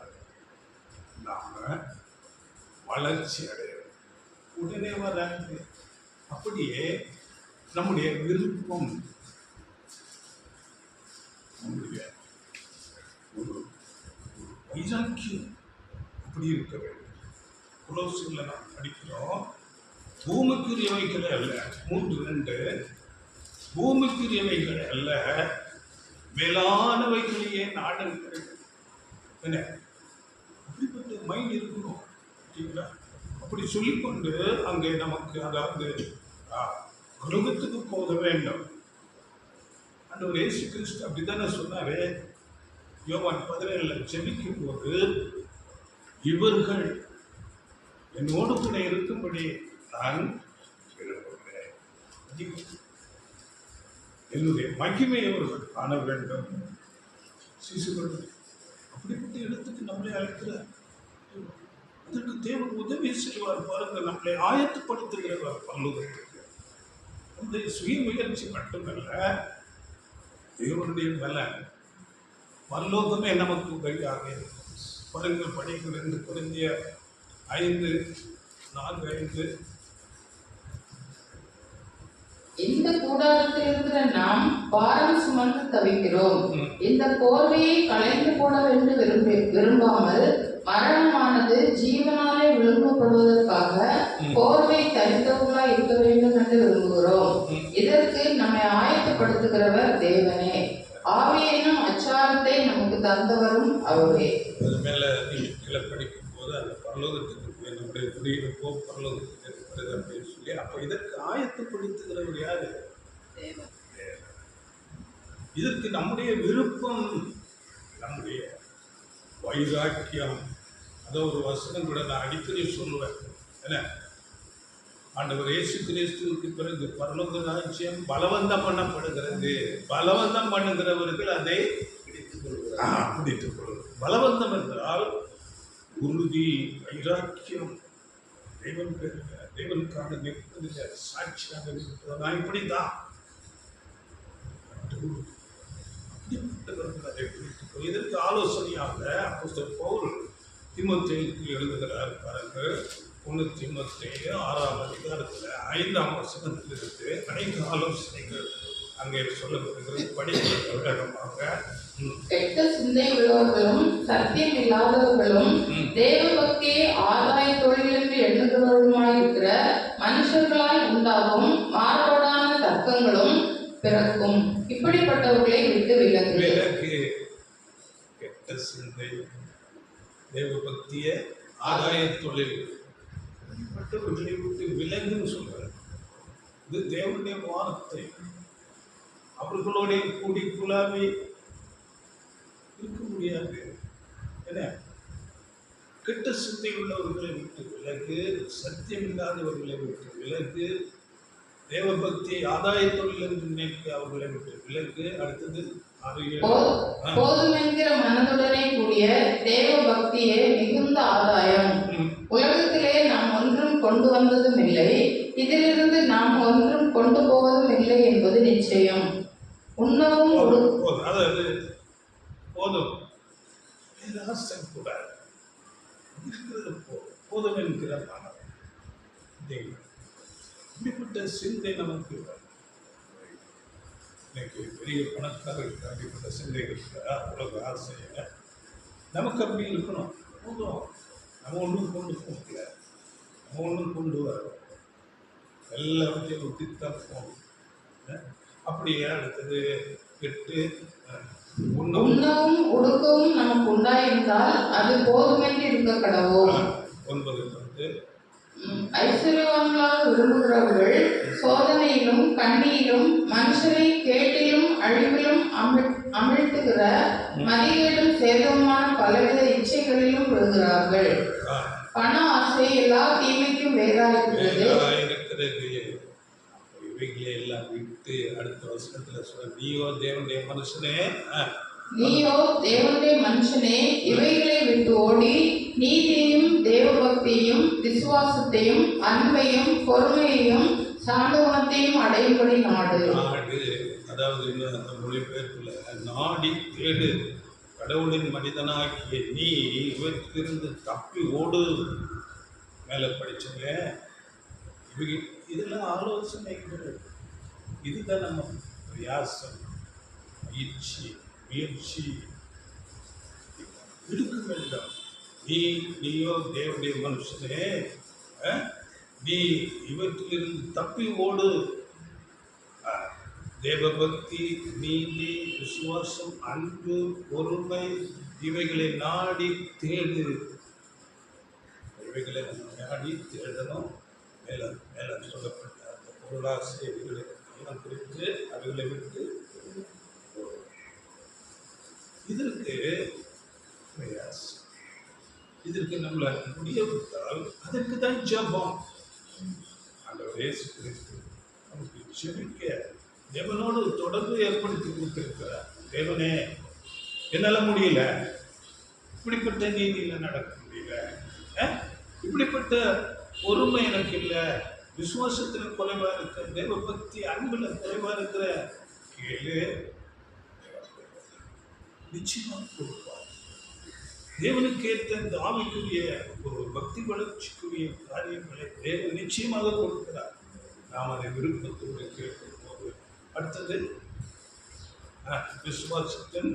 நாம் வளர்ச்சி அடைகிறோம். உடனே வராது. அப்படியே நம்முடைய விருப்பம், நம்முடைய ஒரு வைராக்கியம் அப்படி இருக்க வேண்டும். கொலோசியரில் நாம் படிக்கிறோம், பூமிக்குரியவைகளை அல்ல, 3:2, பூமிக்குரியவைகளை அல்ல மேலானவைகளையே நாடுங்கள். என்ன அப்படிப்பட்ட மைண்ட் இருக்கணும். சரிங்களா? அப்படி சொல்லிக்கொண்டு அங்கே நமக்கு அதாவது உலகத்துக்கு போக வேண்டும். ஆண்டவர் இயேசு கிறிஸ்து அப்படித்தானே சொன்னாரு. யோவான் 17 ஜெபிக்கும் போது, இவர்கள் என்னோடு கூட இருக்கும்படி நான் விரும்புகிறேன், என்னுடைய மகிமையை அவர்கள் காண வேண்டும். சிசுகள் அப்படிப்பட்ட இடத்துக்கு நம்மளை அழைக்கிறார். அதற்கு தேவன் உதவி செய்வார். பாருங்க, நம்மளை ஆயத்தப்படுத்துகிறவர் பரலோகத்துக்கு. அந்த சுய முயற்சி மட்டுமல்ல, தேவனுடைய பலன் பரலோகமே நமக்கு உதவியாக இருக்கும். பாருங்கள், படிக்கிற 2 கொரிந்தியர் 5:4-5. இந்த கூடாரத்தில் இருக்கிற நாம் பாரம் சுமந்து தவிக்கிறோம். இந்த போர்வையை களைந்து போட வேண்டும் விரும்பாமல் மரணமானது ஜீவனாலே விழுங்கப்படுவதற்காக போர்வை தரித்தவர்களாய் இருக்க வேண்டும் என்று விரும்புகிறோம். இதற்கு நம்மை ஆயத்தப்படுத்துகிறவர் தேவனே. ஆவியனும் அச்சாரத்தை நமக்கு தந்தவரும் அவரே. அது மேல கீழே படிக்கும் போது அந்த பரலோகத்துக்கு நம்முடைய குடியிருப்போ பரலோகத்துக்கு இருக்கிறது அப்படின்னு சொல்லி, அப்போ இதற்கு ஆயத்தப்படுத்துகிறவர் யாரு? இதற்கு நம்முடைய விருப்பம், நம்முடைய வைராக்கியம். அதை ஒரு வசனம் கூட நான் அடிக்கடி சொல்லுவேன். என்ன, ஆண்டவர் இயேசு கிறிஸ்துவுக்கு பிறகு பரலோக ராஜ்யம் பலவந்தம் பண்ணப்படுகிறது. பலவந்தம் பண்ணுகிறவர்கள் அதை பிடித்துக் கொள்வது. பலவந்தம் என்றால் உறுதி, வைராக்கியம், தேவனுக்காக நிற்பதில் சாட்சியாக நிற்பது. நான் இப்படித்தான் அப்படிப்பட்டவர்கள் அதை பிடித்துக் கொள்வது. இதற்கு ஆலோசனையாக அப்போஸ்தலர் பவுல் தீமோத்தேயுக்கு எழுதுகிறார். பாருங்கள், 1 தீமோத்தேயு 6:5 5 அனைத்து ஆலோசனைகள் அங்கே சொல்லப்படுகிறது. படிக்கிறது வேகமாக. கெட்ட சிந்தை உள்ளவர்களும் சத்தியம் இல்லாதவர்களும் தேவ பக்தியை ஆதாய தொழில் என்று எண்ணுகிறவர்களுமாயிருக்கிற மனுஷர்களால் உண்டாகும் மாறுபாடான தர்க்கங்களும் பிறக்கும். இப்படிப்பட்டவர்களை விட்டு விலகு. விலகு. கெட்ட சிந்தை, தேவ பக்திய, ஆதாய தொழில், மற்றவர்களை விட்டு விலகுன்னு சொல்றாரு. இது தேவனுடைய வார்த்தை. அவர்களோட கூடி குழாவி இருக்க முடியாது. என்ன, கெட்ட சிந்தை உள்ளவர்களை விட்டு விலகு, சத்தியம் இல்லாதவர்களை விட்டு விலகு, தேவ பக்தி ஆதாய தொழில் என்று நினைக்க அவர்களை விட்டு விலகு. அடுத்தது போதும் என்கிற மனதுடனே கூடிய தேவ பக்தியே மிகுந்த ஆதாயம். உலகத்திலே நாம் ஒன்றும் கொண்டு வந்ததும் இல்லை, இதிலிருந்து நாம் ஒன்றும் கொண்டு போவதும் இல்லை என்பது நிச்சயம். உண்ணவும் அதாவது போதும் கூடாது, போதும் என்கிற மனம். இப்படிப்பட்ட சிந்தை நமக்கு இன்னைக்கு பெரிய பணக்காரர்களுக்கு அப்படிப்பட்ட சிந்தைகள் உலக ஆசையை நமக்கு அப்படி இருக்கணும். போதும், நம்ம ஒன்றும் கொண்டு போகல, நம்ம ஒன்றும் கொண்டு வரோம், எல்லாத்தையும் விட்டுத்தான் போகணும். அப்படியே அடுத்தது 8 உண்ணவும் உடுக்கவும் நமக்கு உண்டாயிருந்தால் அது போதுமென்று இருக்க கடவோம். 9 ஐஸ்வர்யவான்களாக விரும்புகிறவர்கள் சோதனையிலும் கண்ணியிலும் மனுஷரை கேட்டிலும் அழிவிலும் அமிழ்த்துகிற மதிகேடும் சேதமான பலவித இச்சைகளிலும் விழுகிறார்கள். பண ஆசை எல்லா தீமைக்கும் வேறாயிருக்கிறது. இவைகளை எல்லாம் விட்டு அடுத்த வசனத்துல சொல்ற, நீயோ தேவனுடைய மனுஷனே இவைகளை விட்டு ஓடி நீதியையும் தேவ பக்தியையும் விசுவாசத்தையும் அன்பையும் பொறுமையையும் சாந்தகுணத்தையும் அடையும்படி நாடு. அதாவது அந்த மொழிபெயர்ப்புல நாடி தேடு, கடவுளின் மனிதனாகிய நீ இவற்றிலிருந்து தப்பி ஓடு. மேலே படிச்சங்க இதெல்லாம் ஆலோசனைகள். இதுதான் நம்ம பிரயாசம், முயற்சி இருக்க வேண்டும். நீயோ தேவனுடைய மனுஷனே, நீ இவற்றிலிருந்து தப்பி ஓடு. தேவபக்தி, நீதி, விசுவாசம், அன்பு, பொறுமை இவைகளை நாடி தேடு. இவைகளை நாடி தேடணும். மேலே சொல்லப்பட்ட அந்த பொருளாசைகளை எல்லாம் குறித்து அவைகளை விட்டு இதற்கு பிரயாசம். இதற்கு நம்மளை முடியவிட்டால் அதற்கு தான் ஜெபம். ஆண்டவர் இயேசு கிறிஸ்து நமக்கு ஜெபிக்க தேவனோடு தொடர்பு ஏற்படுத்தி கொடுத்திருக்கிறார். தேவனே, என்னால் முடியல, இப்படிப்பட்ட நீதியில் நடக்க முடியல, இப்படிப்பட்ட பொறுமை எனக்கு இல்லை, விசுவாசத்தில் குறைவாக இருக்கிற, தேவ பக்தி அன்பில் குறைவாக இருக்கிற, கேளு, நிச்சயமாக கொடுப்பார். தேவனுக்கு ஏற்ற இந்த ஆவிக்குரிய ஒரு பக்தி வளர்ச்சிக்குரிய காரியங்களை தேவன் நிச்சயமாக கொடுக்கிறார். நாம் அதை விருப்பத்தோடு கேட்கும் போது. அடுத்தது விசுவாசத்தின்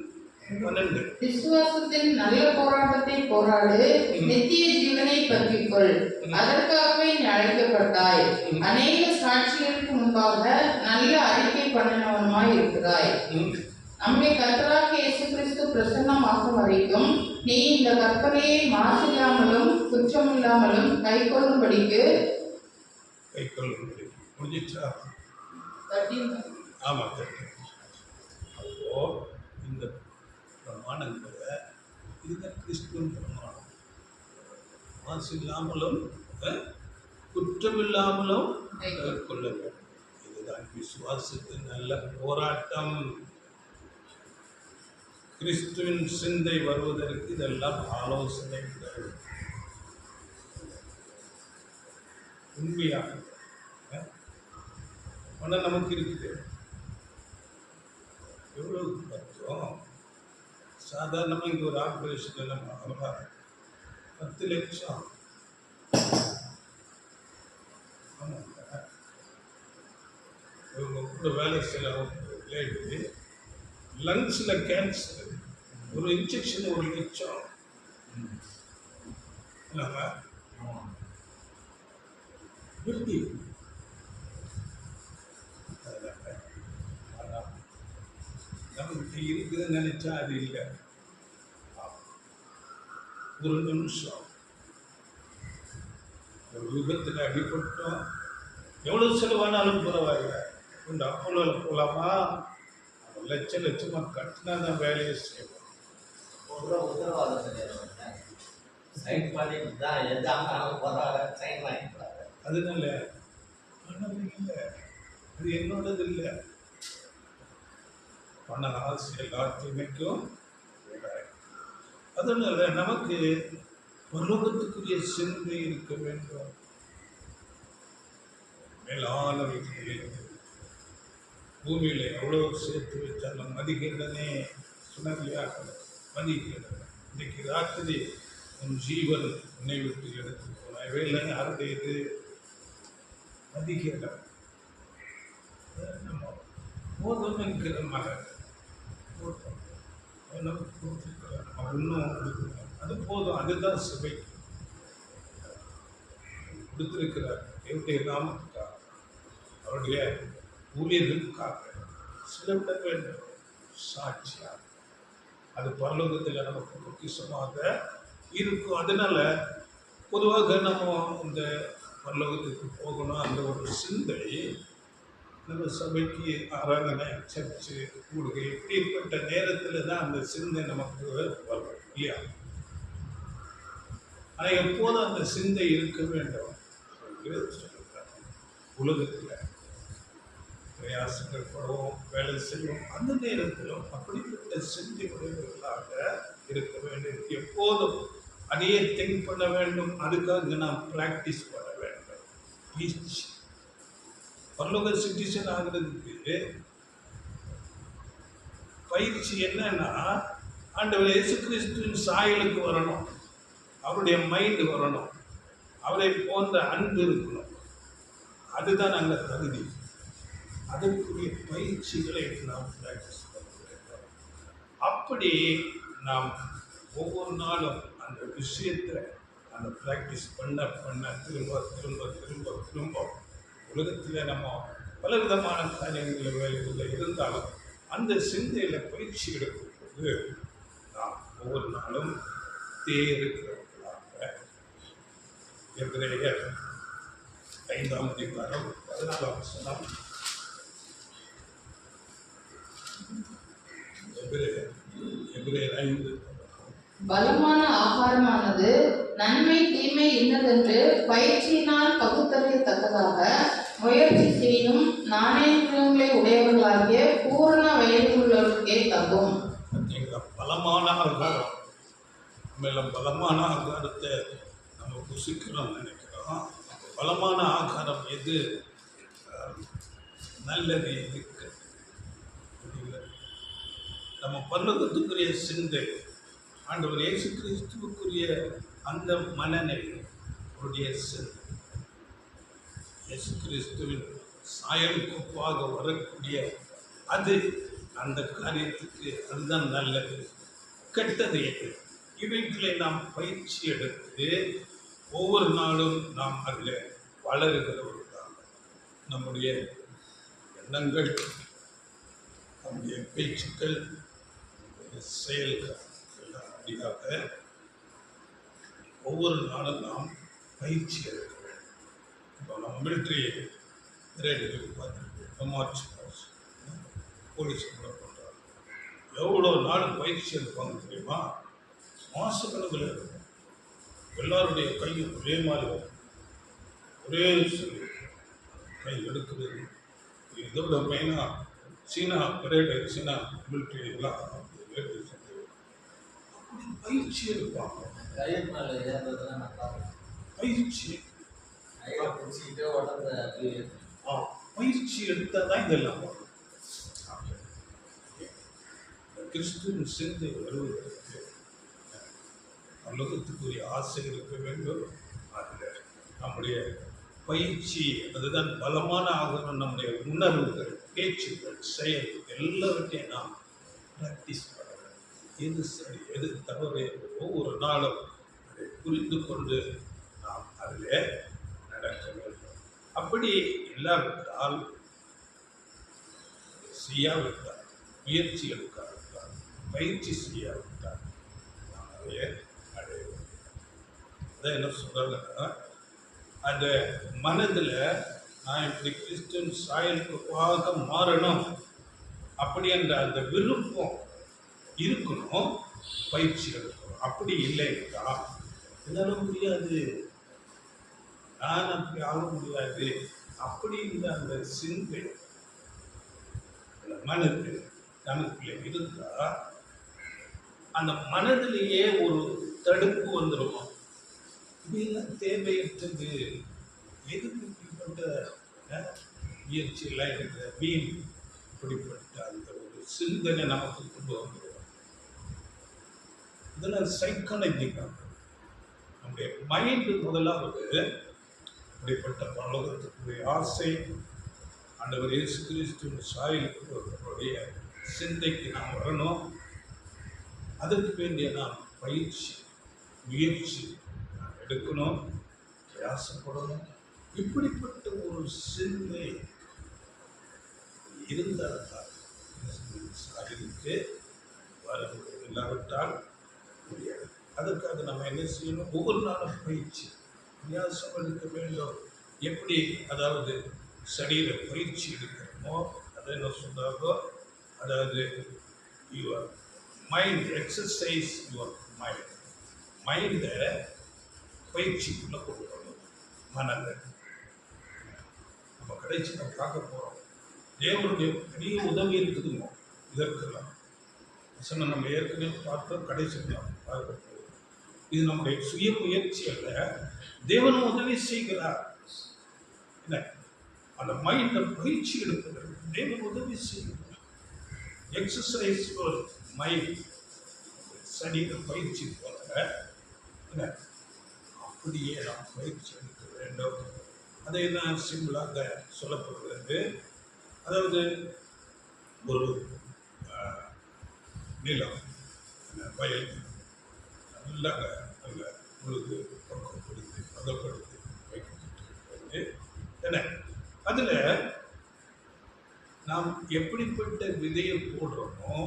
12. விசுவாசத்தின் நல்ல போராட்டத்தை போராடு, நித்திய ஜீவனை பற்றிக்கொள், அதற்காகவே நீ அழைக்கப்பட்டாய். அநேக சாட்சிகளுக்கு முன்பாக நல்ல அறிக்கை பண்ணினவனுமாய் இருக்கிறாய். நம்முடைய கர்த்தராகிய இயேசு கிறிஸ்து பிரசன்னமாகும் வரைக்கும் நீ இந்த கற்பனையை மாசில்லாமலும் குற்றமில்லாமலும் கைக்கொள்ளும்படிக்கு முடிஞ்சிச்சா? ஆமாம், அப்போ இந்த பிரமாணங்களை இதுதான் கிறிஸ்துவின் பிரமாணம். மாசு இல்லாமலும் குற்றமில்லாமலும் கொள்ள வேண்டும். இதுதான் விசுவாசத்தின் நல்ல போராட்டம். கிறிஸ்துவின் சிந்தை வருவதற்கு இதெல்லாம் ஆலோசனைகள். உண்மையாக ஆனால் நமக்கு இருக்குது எவ்வளவு பார்த்தோம். சாதாரணமாக இங்கே ஒரு ஆப்ரேஷன் எல்லாம் 10 லட்சம். ஆமாங்க, இவங்க கூட வேலை செய்ய லேடி லங்ஸில் கேன்சர், ஒரு இன்ஜெக்ஷன் 1 லட்சம். இல்லைங்க, எப்படி இன்னைக்கு இருக்குதுன்னு நினைச்சா அது இல்லை. ஒரு நிமிஷம் ஒரு விபத்தில் அடிபட்டோம், எவ்வளவு செலவானாலும் பரவாயில்ல, இந்த அப்போலோவில் போகலாமா, லட்சமா கட்டினா தான் வேலையை செய்வோம். உத்தரவாதம் கிடையாது. சைன் பண்ணிட்டு தான் எதாங்க போறாங்க, சைன் வாங்கிக்கிறாங்க. அதனால பணம் இல்லை, அது என்னோடது இல்லை. பண ஆசை எல்லாத்தையுமைக்கும். அதனால நமக்கு பரலோகத்துக்குரிய சிந்தை இருக்க வேண்டும். மேலானவைகளில் பூமியில எவ்வளவு சேர்த்து வச்சாலும் மதிக்கிறதனே சொன்னாங்க, மதிக்கிறது. இன்னைக்கு ராத்திரி உன் ஜீவன் உன்னை விட்டு எடுத்து போன இவையில யாருடையது? மதிக்கிறத நம்ம போதும் என்கிற மகன் இன்னும் அது போதும், அதுதான் சபை கொடுத்திருக்கிறார். என்னுடைய நாமத்துக்காக, அவருடைய ஊழியர்களுக்காக சிலவிட வேண்டும் சாட்சியாக. அது பரலோகத்தில் நமக்கு பொக்கிஷமாக இருக்கும். அதனால பொதுவாக நம்ம இந்த பரலோகத்துக்கு போகணும், அந்த ஒரு சிந்தை நம்ம சபைக்கு ஆராதனை சர்ச்சு கூடுகை இப்படிப்பட்ட நேரத்தில் தான் அந்த சிந்தை நமக்கு வரும் இல்லையா? ஆனால் எப்போதும் அந்த சிந்தை இருக்க வேண்டும். உலகத்தில் பிரயாசங்கள் படுவோம், வேலை செய்வோம், அந்த நேரத்திலும் அப்படிப்பட்ட சிந்தை உடையவர்களாக இருக்க வேண்டும். எப்போதும் அதையே திங்க் பண்ண வேண்டும். அதுக்காக நாம் ப்ராக்டிஸ் பண்ண வேண்டும். பயிற்சி. பரலோக சிட்டிசன் ஆகிறதுக்கு பயிற்சி என்னன்னா, ஆண்டவர் இயேசு கிறிஸ்துவின் சாயலுக்கு வரணும், அவருடைய மைண்டு வரணும், அவரை போன்ற அன்பு இருக்கணும். அதுதான் நாங்கள் தகுதி. அதற்குரிய பயிற்சிகளை நாம் ப்ராக்டிஸ் பண்ண வேண்டும். அப்படி நாம் ஒவ்வொரு நாளும் அந்த விஷயத்தை அந்த ப்ராக்டிஸ் பண்ண பண்ண திரும்ப திரும்ப திரும்ப திரும்ப உலகத்தில் நம்ம பலவிதமான காரியங்களில் வேலைகளில் இருந்தாலும் அந்த சிந்தையில் பயிற்சி எடுக்கும்போது நாம் ஒவ்வொரு நாளும் தேர்கிறவர்களாக. எபிரேயர் 5ஆம் அதிகாரம் 14ஆம் வசனம். எபிரேயர் 5. பலமான ஆகாரமானது நன்மை தீமை இன்னதென்று பயிற்சியினால் பகுத்தறியத்தக்கதாக முயற்சி செய்யும் நாணயங்களை உடையவர்களாகிய பூரண வயதுள்ளவர்களுக்கே தகும். பலமான ஆகாரம், மேல பலமான ஆகாரத்தை நம்ம புசிக்கிறோம் நினைக்கிறோம். பலமான ஆகாரம் எது? நல்லது எது? நம்ம பரலோகத்துக்குரிய சிந்தை, ஆண்டவர் இயேசு கிறிஸ்துவுக்குரிய அந்த மனநிலை, அவருடைய சிந்தை, இயேசு கிறிஸ்துவின் சாயலுக்கு ஒப்பாக வரக்கூடிய அது, அந்த காரியத்துக்கு அதுதான் நல்லது. கெட்டது எது? இவைகளை நாம் பயிற்சி எடுத்து ஒவ்வொரு நாளும் நாம் அதில் வளருகிறவர்களாக நம்முடைய எண்ணங்கள், நம்முடைய பேச்சுக்கள், செயல்கள் அப்படியாக ஒவ்வொரு நாளும் நாம் பயிற்சி எடுக்க வேண்டும். இப்போ நம்ம மிலிட்ரி ரேடுகளுக்கு பார்த்துருக்கோம், மார்ச் பாஸ் போலீஸ் கூட பண்ணுறாங்க. எவ்வளோ நாள் பயிற்சி எடுப்பாங்க தெரியுமா? மாசக்கணக்கில் இருக்கும். எல்லாருடைய கையும் ஒரே மாதிரி வரும், ஒரே சொல்லி கை எடுக்கிறது. இதோட மெயினாக சீனா பரேடு, சீனா மிலிட்ரி எல்லாம் பயிற்சி எடுப்பாங்க. பயிற்சி பயிற்சி எடுத்தால் தான் இதெல்லாம் வரும். கிறிஸ்துவின் சிந்தை வருவதற்கு உலகத்துக்குரிய ஆசை இருக்க வேண்டும். அதில் நம்முடைய பயிற்சி, அதுதான் பலமான ஆகணும். நம்முடைய உணர்வுகள், பேச்சுகள், செயல் எல்லாவற்றையும் நாம் ப்ராக்டிஸ் பண்ண வேண்டும். எது சரி, எது தவறு, ஒவ்வொரு நாளும் அதை புரிந்து கொண்டு நாம் அதில் நடக்க வேண்டும். அப்படி இல்லாவிட்டால், செய்யாவிட்டால், முயற்சி எடுக்காவிட்டால் பயிற்சி செய்யாவிட்டால் நாம் அதை அடைவோம். அதான் என்ன சொல்றாங்கன்னா, அந்த மனதில் நான் இப்படி கிறிஸ்டின் சாயலுக்காக மாறணும் அப்படி என்ற அந்த விருப்பம் இருக்கணும், பயிற்சி எடுக்கணும். அப்படி இல்லைன்னா என்னால் முடியாது, நான் அப்படி ஆக முடியாது அப்படின்ற அந்த சிந்தை அந்த மனது நமக்குள்ள இருந்தா அந்த மனதிலேயே ஒரு தடுப்பு வந்துடும். இதெல்லாம் தேவையற்றது, எதுக்கு இப்படிப்பட்ட முயற்சியெல்லாம் இருக்கிற வீண், இப்படிப்பட்ட அந்த ஒரு சிந்தனை நமக்கு கொண்டு வந்துடும். இதெல்லாம் சைக்காலஜிக்காக நம்முடைய மைண்டு முதலாவது இப்படிப்பட்ட பரலோகத்துக்குரிய ஆசை, ஆண்டவர் இயேசு கிறிஸ்துவின் சாயலுடைய சிந்தைக்கு நாம் வரணும். அதற்கு வேண்டிய நாம் பயிற்சி முயற்சி நாம் எடுக்கணும், பிரயாசப்படணும். இப்படிப்பட்ட ஒரு சிந்தை இருந்தால் தான் சாயலுக்கு வர முடியும், இல்லாவிட்டால் முடியாது. அதற்காக நம்ம என்ன செய்யணும்? ஒவ்வொரு நாளும் பயிற்சி பிரயாசம் எடுக்க வேண்டும். எப்படி அதாவது சரீர பயிற்சி எடுக்கிறோமோ அதை என்ன சொல்றாரோ, அதாவது யுவர் மைண்ட் எக்ஸசைஸ், யுவர் மைண்டை பயிற்சிக்குள்ளே கொண்டு வரணும். மனதை நம்ம கடைசி நம்ம பார்க்க போகிறோம். தேவனுடைய பெரிய உதவி இருக்குதுங்க இதற்கெல்லாம். வசனம் நம்ம ஏற்கனவே பார்த்தோம், கடைசிக்கு நாம் பார்க்க போகிறோம். இது நம்முடைய சுய முயற்சி அல்ல, தேவனும் உதவி செய்கிறார். என்ன அந்த மைண்டை பயிற்சி எடுப்பதற்கு தேவன் உதவி செய்கிறார். எக்ஸசைஸ் யுவர் மைண்ட், சரீர பயிற்சி போல என்ன அப்படியே நாம் பயிற்சி எடுக்க வேண்டும். அதை நான் சிம்பிளாக சொல்லப்படுகிறது. அதாவது ஒரு நிலம், வயல் நல்லா நல்ல முழுது பதப்படுத்தி வைக்கப்பட்டிருக்கிறது. என்ன அதில் நாம் எப்படிப்பட்ட விதையை போடுறோமோ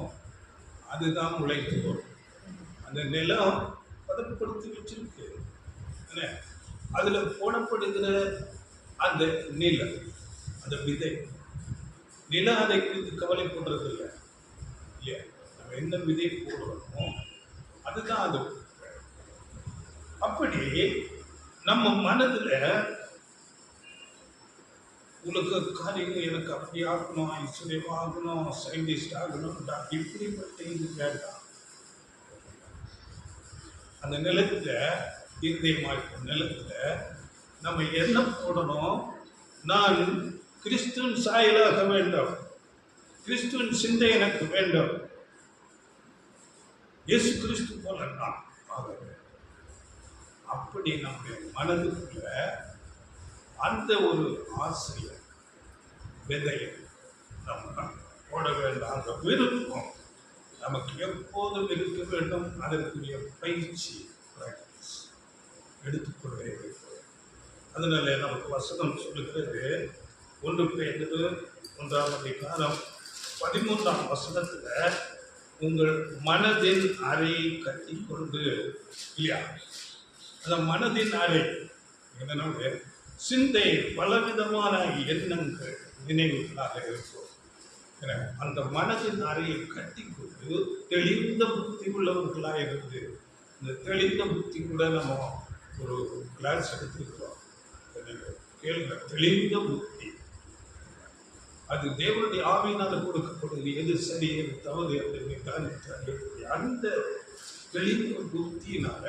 அதுதான் முளைத்து வரும். அந்த நிலம் பதப்படுத்தி வச்சிருக்கு. என்ன அதில் போடப்படுகிற அந்த நிலம், அந்த விதை, நிலம் அதை குறித்து கவலைப்படுறது இல்லை இல்லையா? நம்ம என்ன விதை போடுறோமோ அதுதான் அது. அப்படி நம்ம மனதில் உலக காரியங்கள் எனக்கு அப்படி ஆகணும், ஐஸ்வர்யம் ஆகணும், சயின்டிஸ்ட் ஆகணும், இப்படிப்பட்ட இது வேண்டாம். அந்த நிலத்தில் இருதயமாக நிலத்தில் நம்ம என்ன போடணும்? நான் கிறிஸ்துவின் சாயலாக வேண்டும், கிறிஸ்துவின் சிந்தை எனக்கு வேண்டும், இயேசு கிறிஸ்து போல நான் ஆக வேண்டும். அப்படி நம்முடைய மனதுக்குள்ள அந்த ஒரு ஆசையை விதையை நம்ம போட வேண்டாம். அந்த விருப்பம் நமக்கு எப்போதும் இருக்க வேண்டும். அதற்குரிய பயிற்சி பிராக்டிஸ் எடுத்துக்கொண்டே இருக்கிறது. அதனால நமக்கு வசனம் சொல்லுகிறது, 1 பேதுரு 1:13 உங்கள் மனதின் அறையை கட்டி கொண்டு இல்லையா? அந்த மனதின் அறை என்னன்னா சிந்தை பலவிதமான எண்ணங்கள் நினைவுகளாக இருக்கும். அந்த மனதின் அறையை கட்டி கொண்டு தெளிந்த புத்தி உள்ளவர்களாக இருந்து, இந்த தெளிந்த புத்தி கூட நம்ம ஒரு கிளாஸ் எடுத்துக்கிறோம். கேளுங்க, தெளிந்த புத்தி அது தேவனுடைய ஆவியினால் கொடுக்கப்படுது. எது சரி எது தவறு அப்படின்னு அந்த தெளிந்த புத்தியினால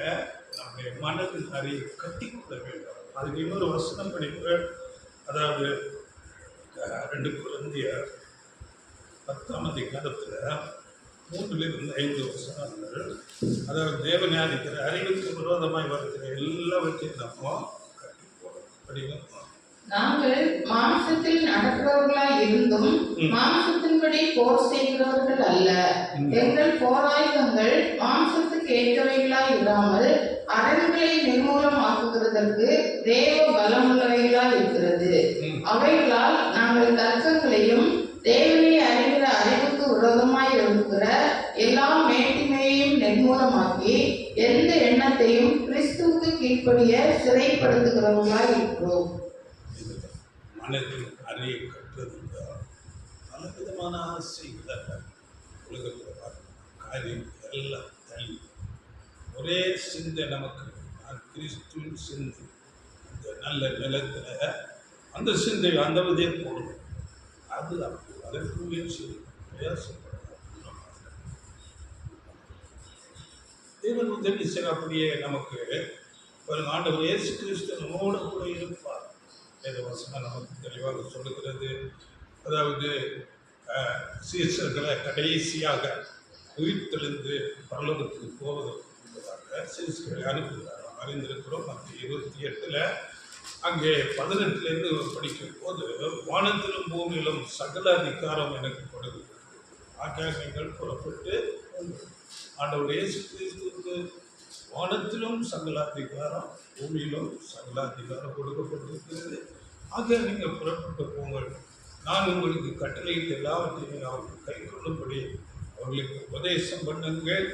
நம்முடைய மனதின் அறையை கட்டி கொள்ள வேண்டும். அதுக்கு இன்னொரு வசனம் படிப்பு, அதாவது 2 கொரிந்தியர் 10:3 3-5 வசனங்கள். அதாவது தேவனை அறிக்கிற அறிவுக்கு விரோதமாய் வருகிற எல்லாவற்றையும் நம்ம கட்டி போடணும். படிங்க. நாங்கள் மாம்சத்தில் நடக்கிறவர்களாய் இருந்தும் மாம்சத்தின்படி போர் செய்கிறவர்கள் அல்ல. எங்கள் போராயுதங்கள் மாம்சத்துக்கு ஏற்றவைகளாய் இராமல் அரண்களை நிர்மூலமாக்குகிறதற்கு தேவ பலமுள்ளவைகளாய் இருக்கிறது. அவைகளால் நாங்கள் தர்க்கங்களையும் தேவனை அறிகிற அறிவுக்கு விரோதமாய் இருக்கிற எல்லா எல்லாவற்றையும் கிறிஸ்துவுக்கு கீழ்ப்படிய சிறைப்படுத்துகிறவர்களாய் இருக்கிறோம். இது மனதில் அறிய கற்றதுதான் பல விதமான ஆசைகளை உலகத்தில் காரியம் எல்லாம் தள்ளி ஒரே சிந்தை நமக்கு, நான் கிறிஸ்துவின் சிந்தை, அந்த நல்ல நிலத்தில் அந்த சிந்தை அந்த விதையை போடணும். அது அப்படி அதற்கு முயற்சி பிரயாசப்படணும். தேவன் உதவி செய்ய அப்படியே நமக்கு ஒரு ஆண்டவர் இயேசு கிறிஸ்து நம்மோடு கூட இருப்பார். வேதவசனம் நமக்கு தெளிவாக சொல்லுகிறது. அதாவது சீசர்களை கடைசியாக உயிர்த்தெழுந்து பரலோகத்துக்கு போவது என்பதாக சீசர்களை அனுப்புகிறார். அறிந்திருக்கிறோம். மத்திய 28 அங்கே 18 படிக்கும் போது, வானத்திலும் பூமியிலும் சகல அதிகாரம் எனக்கு கொடுக்கப்பட்டது. ஆகையால் நீங்கள் புறப்பட்டு ஆண்டவர் இயேசு கிறிஸ்துவுக்கு வானத்திலும் சகல அதிகாரம், பூமியிலும் சகல அதிகாரம் கொடுக்கப்பட்டிருக்கிறது. ஆக நீங்கள் புறப்பட்டு போங்கள். நான் உங்களுக்கு கட்டளையிட்ட எல்லாவற்றையும் அவருக்கு கை கொள்ளும்படி அவர்களுக்கு உபதேசம் பண்ணுங்கள்.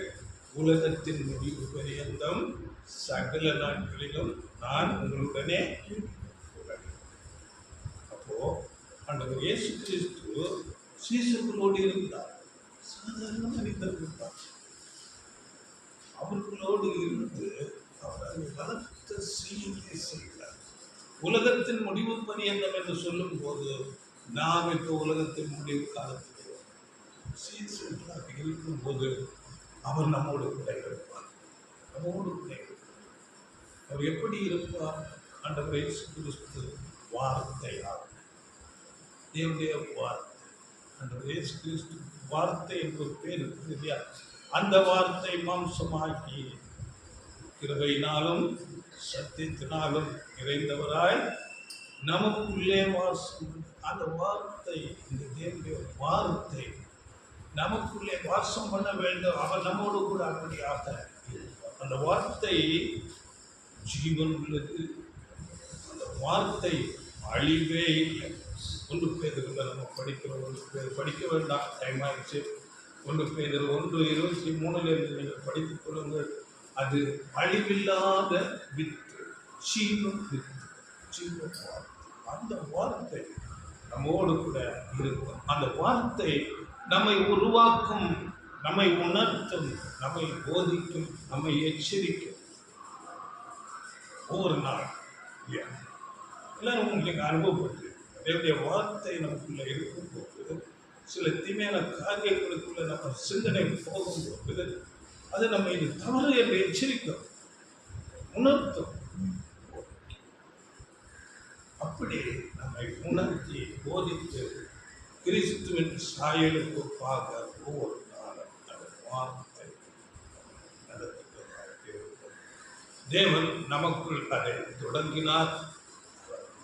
உலகத்தின் முடிவு பரியந்தம் சகல நாட்களிலும் நான் உங்களுடனே இருக்கிறேன். அப்போ ஆண்டவர் இயேசு கிறிஸ்து சீசர்களோடு இருந்தார். சாதாரண மனிதர் இருந்தார். அவர்களோடு இருந்து அவர் பலத்த செய்தியை செய்தார். உலகத்தின் முடிவு பரியந்தம் என்று சொல்லும் போது, நாம் இப்போ உலகத்தின் முடிவு காலத்தில் சீசர்களாக இருக்கும் போது அவர் நம்மோடு கூட இருப்பார். நம்மோடு கூட இருப்பார். அவர் எப்படி இருப்பார்? ஆண்டவர் இயேசு கிறிஸ்து வார்த்தையார், தேவனுடைய வார்த்தை. ஆண்டவர் இயேசு கிறிஸ்து வார்த்தை என்று ஒரு பேர் இருக்குது இல்லையா? அந்த வார்த்தை மாம்சமாக்கி கிருபையினாலும் சத்தியத்தினாலும் நிறைந்தவராய் நமக்குள்ளே வாசம். அந்த வார்த்தை, இந்த தேவனுடைய வார்த்தை நமக்குள்ளே வாசம் பண்ண வேண்டும். அவர் நம்மோடு கூட அப்படியாக அந்த வார்த்தை ஜீவன் உள்ளது. அந்த வார்த்தை அழிவே இல்லை. 1 பேதுருல நம்ம படிக்கிறோம். படிக்க வேண்டாம், டைம் ஆயிடுச்சு. 1 பேதுரு 1:23 நீங்கள் படித்துக் கொள்ளுங்கள். அது அழிவில்லாத வித்து, ஜீவன் வித்து, ஜீவன் வார்த்தை. அந்த வார்த்தை நம்மோடு கூட இருக்கும். அந்த வார்த்தை நம்மை உருவாக்கும், நம்மை உணர்த்தும், நம்மை போதிக்கும், நம்மை எச்சரிக்கும். ஒவ்வொரு நாள் எல்லாரும் உங்களுக்கு அனுபவப்பட்டு அதனுடைய வார்த்தை நமக்குள்ள இருக்கும்போது, சில தீமையான காரியங்களுக்குள்ள நம்ம சிந்தனை போகும்போது, அது நம்ம இது தவறு என்று எச்சரிக்கும், உணர்த்தும். அப்படி நம்மை உணர்த்தி போதித்து கிறிஸ்துவின் சாயலுக்கு ஒப்பாக ஒவ்வொரு நாளும் அந்த வார்த்தை தேவன் நமக்குள் அதை தொடங்கினார்.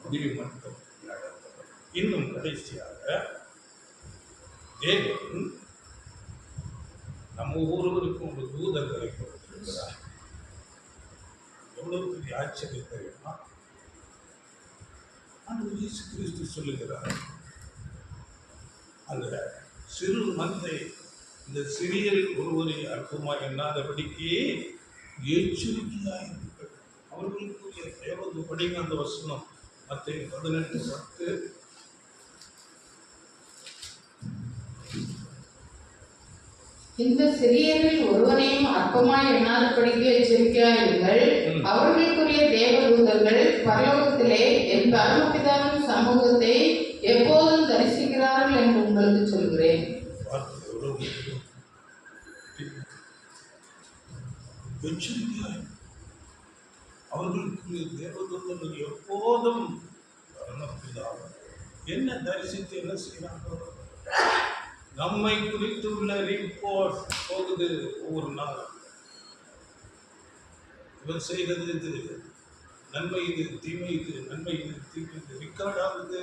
முடிவு மட்டும் நடந்தவர். இன்னும் கடைசியாக தேவன் நம்ம ஒவ்வொருவருக்கும் ஒரு தூதர்களை கொடுத்திருக்கிறார். எவ்வளவு பெரிய ஆச்சரியம் தெரியுமா? ஆண்டவர் இயேசு கிறிஸ்து சொல்லுகிறார், அந்த சிறு மந்தை, இந்த சிறியரில் ஒருவரை அற்புதமாக எண்ணாதபடிக்கு எச்சரிக்கையாயிருங்கள். அவர்களுக்குரிய தேவது படிங்க அந்த வசனம். மத்தேயு 18:10. இந்த சிறியரில் ஒருவனையும் அற்பமாய் எண்ணாதபடிக்கு எச்சரிக்கையாயிருங்கள். அவர்களுக்குரிய தேவதூதர்கள் பரலோகத்திலே என் பரமபிதாவின் சமூகத்தை எப்போதும் தரிசிக்கிறார்கள் என்று உங்களுக்கு சொல்கிறேன். அவர்களுக்கு தேவதூதர்கள் எப்போதும் என்ன தரிசித்து என்ன செய்யறாங்க? நம்மை குறித்து உள்ள ரிப்போர்ட் போகுது ஒவ்வொரு நாள். இவர் செய்தது இது நன்மை, இது தீமை, இது நன்மை, இது தீமை, இது ரெக்கார்ட் ஆகுது.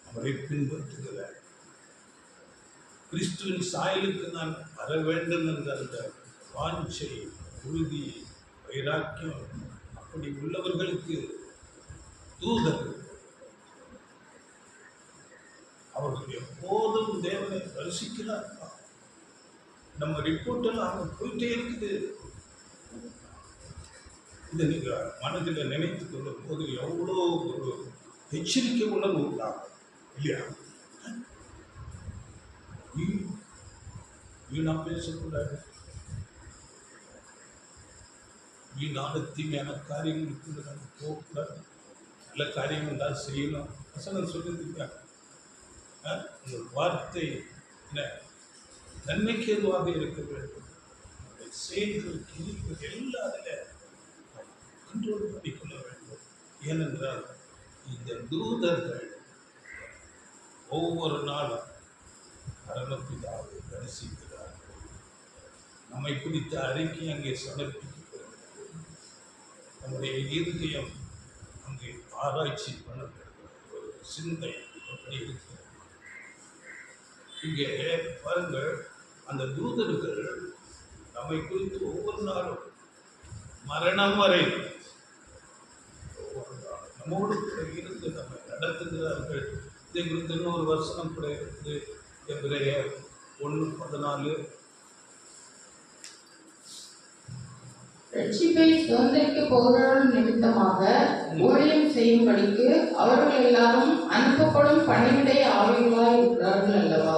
அவரை பின்பற்றுகிற கிறிஸ்துவின் சாயலுக்கு நான் வர வேண்டும் என்ற அந்த வாஞ்சை, உறுதி, வைராக்கியம் அப்படி உள்ளவர்களுக்கு தூதர்கள் அவர்கள் எப்போதும் ஸ்பர்சிக்கிறார். நம்ம ரிப்போர்ட் எல்லாம் அங்கே போயிட்டே இருக்குது. இதை நீங்கள் மனதில் நினைத்து கொள்ளும் போது எவ்வளோ ஒரு எச்சரிக்கை உணர்வு உண்டாகும் இல்லையா? வீணா பேசக்கூடாது, வீணான தீமையான காரியங்களுக்கு நம்ம போகக்கூடாது, நல்ல காரியங்கள் தான் செய்யணும். வசனம் சொல்லியிருக்காங்க, உங்கள் வார்த்தை என்ன நன்மைக்கு எதுவாக இருக்க வேண்டும், செயல்கள் கிரிகள் எல்லாரில் கண்ட்ரோல் பண்ணிக்கொள்ள வேண்டும். ஏனென்றால் இந்த தூதர்கள் ஒவ்வொரு நாளும் பரமபிதாவை தரிசிக்கிறார்கள். நம்மை குறித்த அறிக்கை அங்கே சமர்ப்பிக்கப்படுகிறது. நம்முடைய இருதயம் அங்கே ஆராய்ச்சி பண்ணப்படுகிறது. ஒரு சிந்தை அப்படி இருக்கிறது. இங்கே பாருங்கள், அந்த தூதர்கள் நம்மை குறித்து ஒவ்வொரு நாளும் மரணம் வரை நம்மோடு கூட இருந்து நம்மை நடத்துகிறார்கள். இதை குறித்து இன்னொரு வசனம் கூட இருக்குது. எபிரேயர் 1:14. ரட்சிப்பை சுதந்திரிக்க போகிறவர்கள் நிமித்தமாக ஊழியம் செய்யும்படிக்கு அவர்கள் எல்லாரும் அனுப்பப்படும் பணிவிடை ஆவிகளாய் இருக்கிறார்கள் அல்லவா?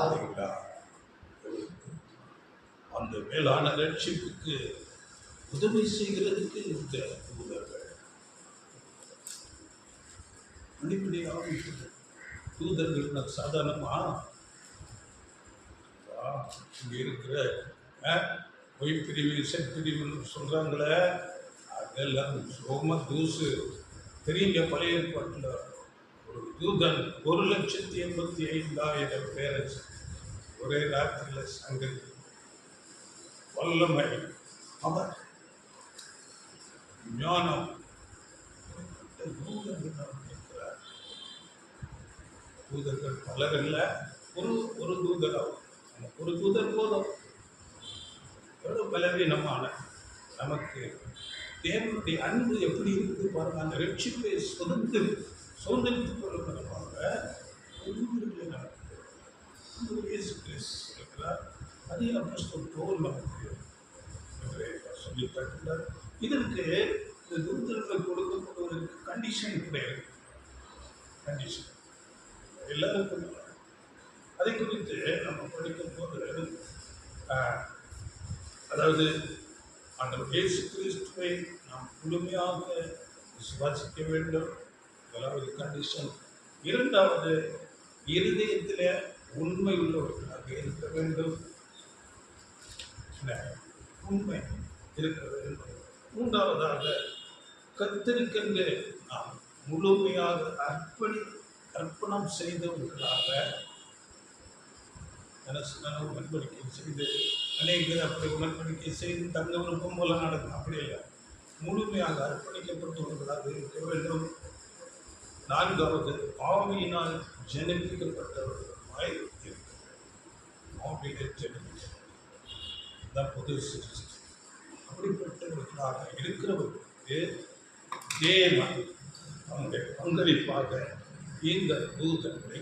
அந்த மேலான ரட்சிப்புக்கு உதவி செய்கிறதுக்கு இந்த தூதர்கள் பணிவிடை ஆவிகள். தூதர்கள் சாதாரணமா இங்கே இருக்கிற பொய்ப்பிரிவு செப்பிரிவுன்னு சொல்கிறாங்களே, அதெல்லாம் சோம தூசு. தெரியுங்க, பழைய ஏற்பாட்டில் ஒரு தூதன் 1,85,000 பேரை ஒரே ராத்திரியில் சங்கரி வல்லமை, அவர் ஞானம், தூதர்கள் பலர் இல்லை, ஒரு தூதர் ஆகும். ஒரு தூதர் போதும். எவ்வளோ பலவீனமான நமக்கு தேவனுடைய அன்பு எப்படி இருக்குது பாருங்க. அந்த ரட்சிப்பை சுதந்திரித்துக் கொள்ளுகிறவாக நமக்கு இருக்கிறார். அதே அப்போஸ்தலன் பவுல் நமக்கு சொல்லி தருகிறார். இதற்கு இந்த தூதர்கள் கொடுக்கப்படுவதற்கு கண்டிஷன் கிடையாது. கண்டிஷன் எல்லாருக்கும். அதை குறித்து நம்ம படிக்கும் போது அதாவது ஆண்டவர் இயேசு கிறிஸ்துவை நாம் முழுமையாக விசுவாசிக்க வேண்டும். முதலாவது கண்டிஷன். இரண்டாவது, இருதயத்தில் உண்மை உள்ளவர்களாக இருக்க வேண்டும். உண்மை இருக்க வேண்டும். மூன்றாவதாக, கர்த்தருக்கென்று நாம் முழுமையாக அர்ப்பணம் செய்தவர்களாக உடன்படிக்கை செய்து, அநேகர் அப்படி உடன்படிக்கை செய்து தங்கள் விருப்பம் போல நடக்கும். அப்படி இல்லை, முழுமையாக அர்ப்பணிக்கப்பட்டவர்களாக இருக்க வேண்டும். நான்காவது, ஆவியினால் ஜனிப்பிக்கப்பட்டவர்களாய் இருக்க வேண்டும். ஆவியிலே ஜனிப்பிதான் புது சிருஷ்டி. அப்படிப்பட்டவர்களாக இருக்கிறவர்களுக்கு தேவன் அவங்களுடைய பங்களிப்பாக இந்த தூதர்களை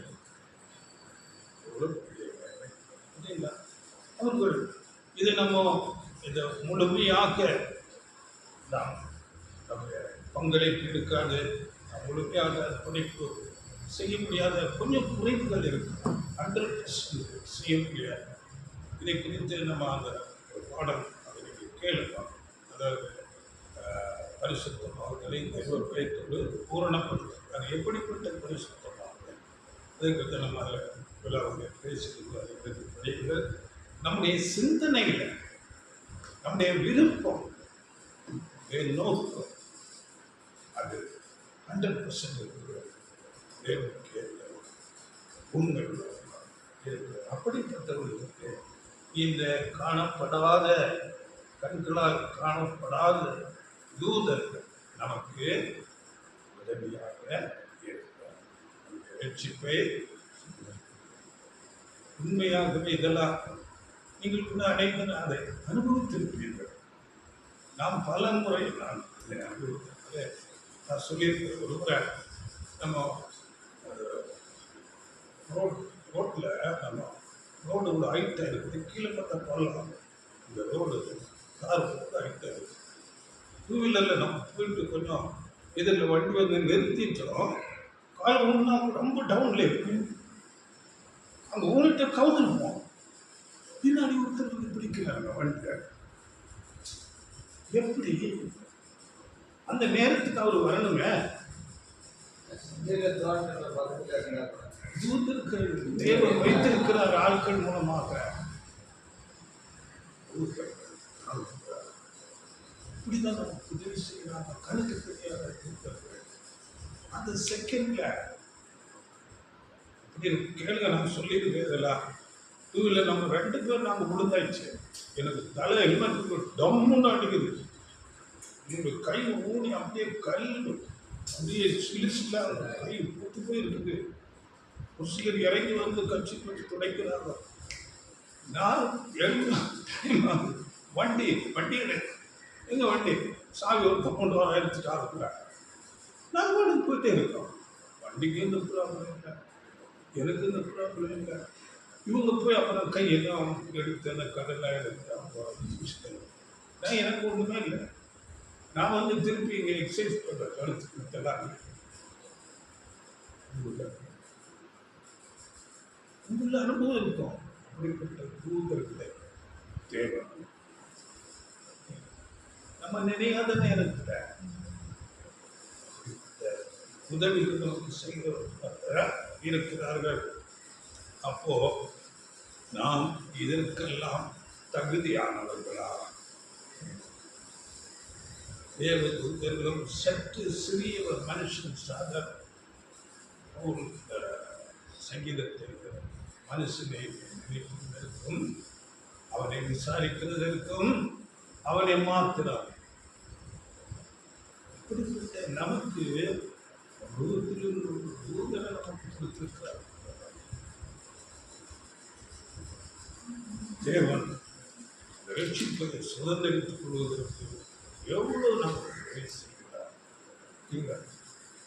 அவர்கள் இதை நம்ம இதை முழுமையாக நாம் நம்முடைய பங்களிப்பு இருக்காது, முழுமையாக அர்ப்பணிப்பு செய்ய முடியாத கொஞ்சம் குறைவுகள் இருக்கு. 100% செய்ய முடியாது. இதை குறித்து நம்ம அந்த பாடம் அதை கேளுங்க. அதாவது பரிசுத்தமாகலை தெய்வப்பயத்தோடு பூரணப்படுத்தும். அது எப்படிப்பட்ட பரிசுத்தமாகலை, அதை குறித்து நம்ம அதில் விழாவை பேசுகிறது. நம்முடைய சிந்தனையில் நம்முடைய விருப்பம் நோக்கம் அது 100% இருக்கிறது. உண்மை அப்படிப்பட்டவர்களுக்கு இந்த காணப்படாத கண்களால் காணப்படாத தூதர்கள் நமக்கு உதவியாக இருக்கிறார். ரட்சிப்பை உண்மையாகவே இதெல்லாம் நீங்கள் கூட அனைவரும் அதை அனுபவித்திருப்பீர்கள். நாம் பல முறை நான் இதை அனுபவித்திருக்கிறேன். நான் சொல்லியிருக்கேன், ஒரு முறை நம்ம ரோட்டில் நம்ம ரோடு இவ்வளோ ஹைட்டாக இருக்குது, கீழே பார்த்தா பள்ளம். இந்த ரோடு கார் போட்டு ஹைட்டாக இருக்குது. டூ வீலரில் நம்ம போயிட்டு கொஞ்சம் இதில் வண்டி வந்து நிறுத்திட்டோம், கால் ஒன்றா ரொம்ப டவுனில் இருக்கு. அங்கே ஓடிட்ட கவுந்துருப்போம், பின்னாடி ஒருத்தர் வந்து பிடிக்கிறாங்க வண்டியை. எப்படி அந்த நேரத்துக்கு அவர் வரணுங்க? தூதர்கள் தேவன் வைத்திருக்கிறார் ஆட்கள் மூலமாக. இப்படிதான் நமக்கு உதவி செய்யறாங்க. கணக்கு தெரியாத தூதர்கள் அந்த செகண்ட்ல கேளுங்க. நான் சொல்லியிருக்கேன் இதெல்லாம். டூ வீலர் நம்ம 2 பேர் நாங்கள் விழுந்தாச்சு. எனக்கு தலை ஹெல்மெட்டுக்கு டம்முன்னு அடிக்குது. என்னுடைய கை ஊனி அப்படியே கல் அப்படியே சிலிசிலாக கை பூத்து போய் இருக்குது. ஒரு சிலர் இறங்கி வந்து கட்சி பற்றி துடைக்கிறாங்க. நான் வண்டி எங்க வண்டி சாவி ஒரு கம்பௌண்ட் வர எடுத்துட்டாங்க. நாங்கள் வண்டிக்கு போயிட்டே இருக்கோம். வண்டிக்கு இந்த ப்ராப்ளம் இல்லை, எனக்கு இந்த ப்ராப்ளம் இல்லை. இவங்க போய் அப்புறம் கையெல்லாம் எடுத்து அந்த கடலாம் எடுத்து நான் எனக்கு ஒன்றுமே இல்லை. நான் வந்து திருப்பி இங்கே எக்ஸசைஸ் பண்ணுறேன், கழுத்து எல்லாம். உள்ள அனுபவம் இருக்கும். அப்படிப்பட்ட தூதர்களை தேவை. நம்ம நினையாத நேரத்தில் உதவிகள் நமக்கு செய்கிறவர்கள் இருக்கிறார்கள். அப்போ நாம் இதற்கெல்லாம் தகுதியானவர்களா? தேவ தூதர்களும் சற்று சிறியவர் மனுஷன் சாதாரண சங்கீதத்தில் மனுஷனை நினைப்பதற்கும் அவனை விசாரிக்கிறதற்கும் அவனை மாத்தினார். இப்படிப்பட்ட நமக்கு தூதரை நமக்கு கொடுத்திருக்கிறார். தேவன் ரட்சிப்பதை சுதந்திரித்துக் கொள்வதற்கு எவ்வளவு நமக்கு உதவி செய்கிறார்.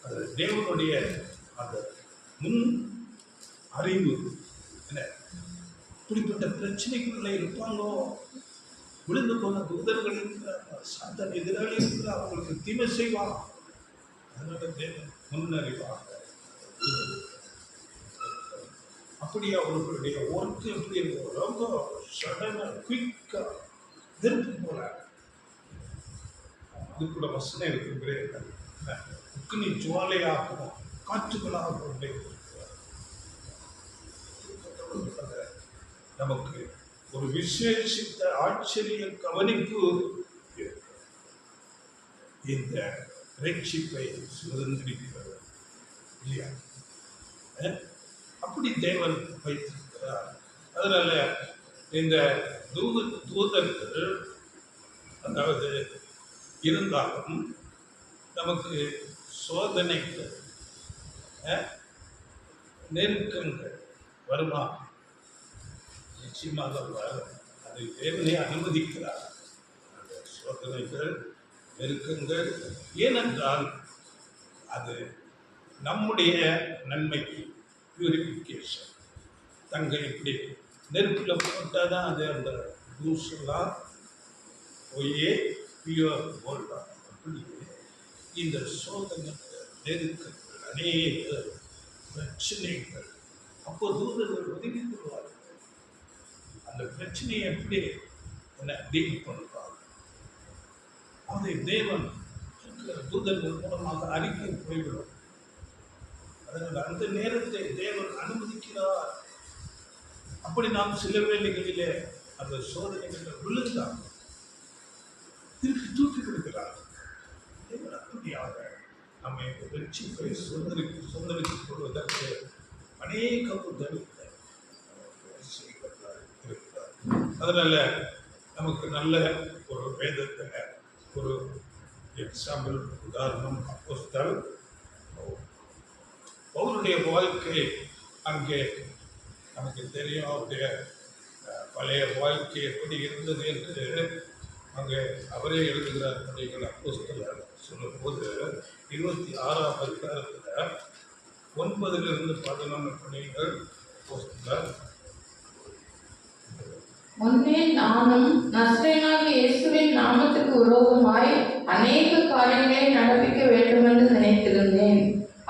அது தேவனுடைய அந்த முன் அறிவு. என்ன இப்படிப்பட்ட பிரச்சனைக்குள்ள இருப்பாங்களோ, விழுந்து போன தூதர்கள் இருக்கிறார்கள், சாத்தான் எதிராளி இருக்கிறார், அவங்களுக்கு தீமை செய்வான். அதனால தேவன் முன்னறிவாங்க. அப்படி அவர்களுடைய ஒர்க்கு எப்படி இருக்கும், ரொம்ப சடனாக குயிக்காக திருப்பி போகிறாங்க. அது கூட வசனம் இருக்கிறே உக்கினி ஜுவாலையாகவும் காற்றுகளாகவும் நமக்கு ஒரு விசேஷித்த ஆச்சரிய கவனிப்பு இந்த ரட்சிப்பை சுதந்திரிக்கிறது இல்லையா? அப்படி தேவன் வைத்திருக்கிறார். அதனால இந்த தூதர்கள் அதாவது இருந்தாலும் நமக்கு சோதனைகள் நெருக்கங்கள் வருமா? நிச்சயமாக வரும். அதை தேவனை அனுமதிக்கிறார். அந்த சோதனைகள் நெருக்கங்கள் ஏனென்றால் அது நம்முடைய நன்மைக்கு பியூரிஃபிகேஷன். தங்கள் இப்படி நெருப்பில் போட்டால் தான் அது அந்த தூசெல்லாம் போயே பியூர் கோல்டா. அப்படி இந்த சோதனைகள் நெருக்கங்கள் அநேக பிரச்சனைகள் அப்போ தூதர்கள் உதவி கொள்வார்கள். அந்த பிரச்சனையை எப்படி டீல் பண்ணுவாங்க, அதை தேவன் தூதர்கள் மூலமாக அறிக்கை போய்விடும். அதனால் அந்த நேரத்தை தேவன் அனுமதிக்கிறார். அப்படி நாம் சில வேளைகளிலே அந்த சோதனைகளில் விழுந்தால் திருப்பி தூக்கி கொடுக்கிறார். தேவன் அப்படியாக நம்மை வெற்றிப்பை சுதந்திரித்துக் கொள்வதற்கு அநேக உதவிகளை செய்கிறார். அதனால நமக்கு நல்ல ஒரு வேதத்தில் ஒரு எக்ஸாம்பிள் உதாரணம் அப்போஸ்தலர் பவுலுடைய வாழ்க்கை. அங்கே நமக்கு தெரியும் அவருடைய பழைய வாழ்க்கை எப்படி இருந்தது என்று அங்கே அவரே எழுதுகிறார். படைகள் அப்போஸ்தலர் சொல்லும்போது 26ஆம் அதிகாரத்தில் 9 to 11 படைகள் அப்போஸ்தலர் முன்னே நானும் நசரேயனாகிய இயேசுவின் நாமத்துக்கு விரோதமாய் அநேக காரியங்களை நடப்பிக்க வேண்டுமென்று நினைத்திருந்தேன்.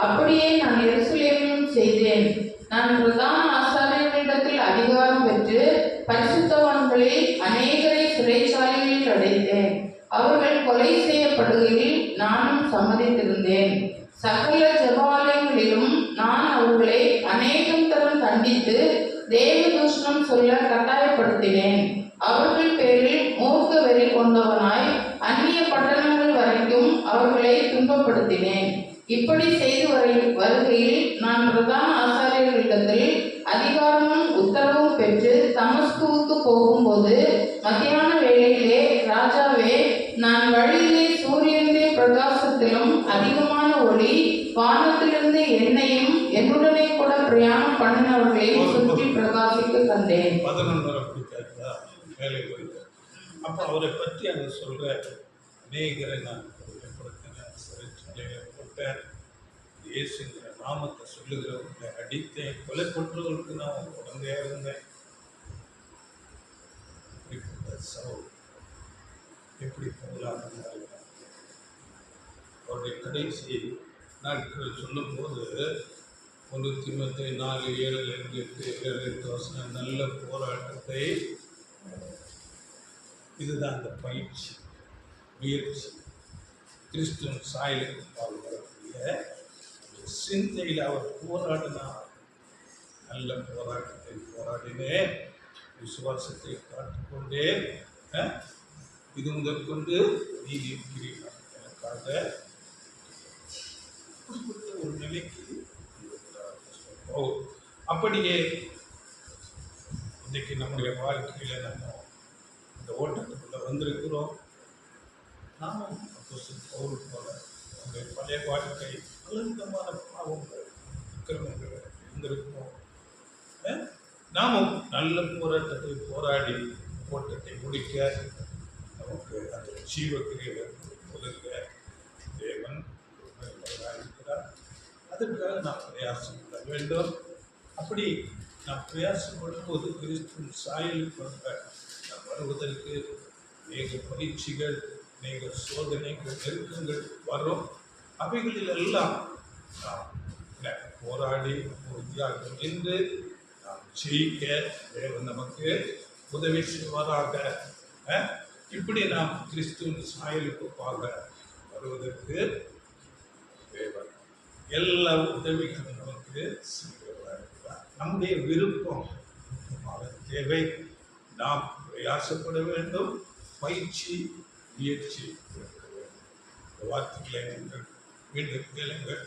அப்படியே நான் எருசலேமிலும் செய்தேன். நான் பிரதான ஆசாரியர்களிடத்தில் அதிகாரம் பெற்று பரிசுத்தவான்களில் அநேகரை சிறைச்சாலைகளில் அடைத்தேன். அவர்கள் கொலை செய்யப்படுகையில் நானும் சம்மதித்திருந்தேன். சகல ஜெபாலயங்களிலும் நான் அவர்களை அநேகம் தரம் தண்டித்து தேவ தூஷணம் சொல்ல கட்டாயப்படுத்தினேன். அவர்கள் பேரில் மூர்க்க வெறி கொண்டவனாய் அந்நிய பட்டணங்கள் வரைக்கும் அவர்களை துன்பப்படுத்தினேன். இப்படி செய்து வருகையில் நான் பிரதான ஆசாரியர்களிடத்தில் அதிகாரமும் உத்தரவும் பெற்று தமஸ்குவுக்கு போகும்போது மத்தியான வேளையிலே, ராஜாவே, நான் வழியிலே சூரியனுடைய பிரகாசத்திலும் அதிகமான ஒளி வானத்திலிருந்து என்னையும் என்னுடனே கூட பிரயாணம் பண்ணினவர்களையும் சுற்றி பிரகாசிக்க கண்டேன். 11 பிடிக்காதா வேலை போயிட்டு அப்போ அவரை பற்றி அங்கே சொல்கிற அநேகரை நான் கொலைப்படுத்தினேன், சிறைச்சாலையில் போட்டேன், இயேசுங்கிற நாமத்தை சொல்லுகிறவர்களை அடித்தேன், கொலைப்படுறவர்களுக்கு நான் குழந்தையா இருந்தேன். இப்படிப்பட்ட சவுல் எப்படி போகலான்னு அவருடைய கடைசி நாட்கள் சொல்லும்போது 1 தீமோத்தேயு 4:7-8 நல்ல போராட்டத்தை, இதுதான் அந்த பயிற்சி, முயற்சி, கிறிஸ்துவின் சாயலுக்கு பால் வரக்கூடிய சிந்தையில் அவர் போராடினார். நல்ல போராட்டத்தை போராடினேன், விசுவாசத்தை காத்துக்கொண்டே இது முதற்கொண்டு நீ இருக்கிறீர்கள் எனக்காக ஒரு நிலைக்கு. அப்படியே இன்றைக்கு நம்முடைய வாழ்க்கையில் நம்ம இந்த ஓட்டத்துக்குள்ள வந்திருக்கிறோம். நாமும் பவுல் போல நம்முடைய பழைய வாழ்க்கை அலங்கமான பாவங்கள் விக்கிரமங்கள் இருந்திருக்கிறோம். நாமும் நல்ல போராட்டத்தை போராடி ஓட்டத்தை முடிக்க நமக்கு அந்த ஜீவக்கிரியை ஒதுக்க தேவன் இருக்கிறார். அதற்காக நாம் பிரயாசப்பட வேண்டும். அப்படி நாம் பிரயாசப்படும்போது கிறிஸ்துவின் சாயலுக்கு நாம் வருவதற்கு அநேக பயிற்சிகள், அநேக சோதனைகள், நெருக்கங்கள் வரும். அவைகளில் எல்லாம் நாம் போராடி உறுதியாக நின்று நாம் ஜெயிக்க தேவன் நமக்கு உதவி செய்வாராக. இப்படி நாம் கிறிஸ்துவின் சாயலுக்கு வருவதற்கு தேவன் எல்லா உதவிகளும் நமக்கு செய்வார். நம்முடைய விருப்பம் தேவை. நாம் பிரயாசப்பட வேண்டும், பயிற்சி, முயற்சி இருக்க வேண்டும். வார்த்தைகளை நீங்கள் மீண்டும் கேளுங்கள்.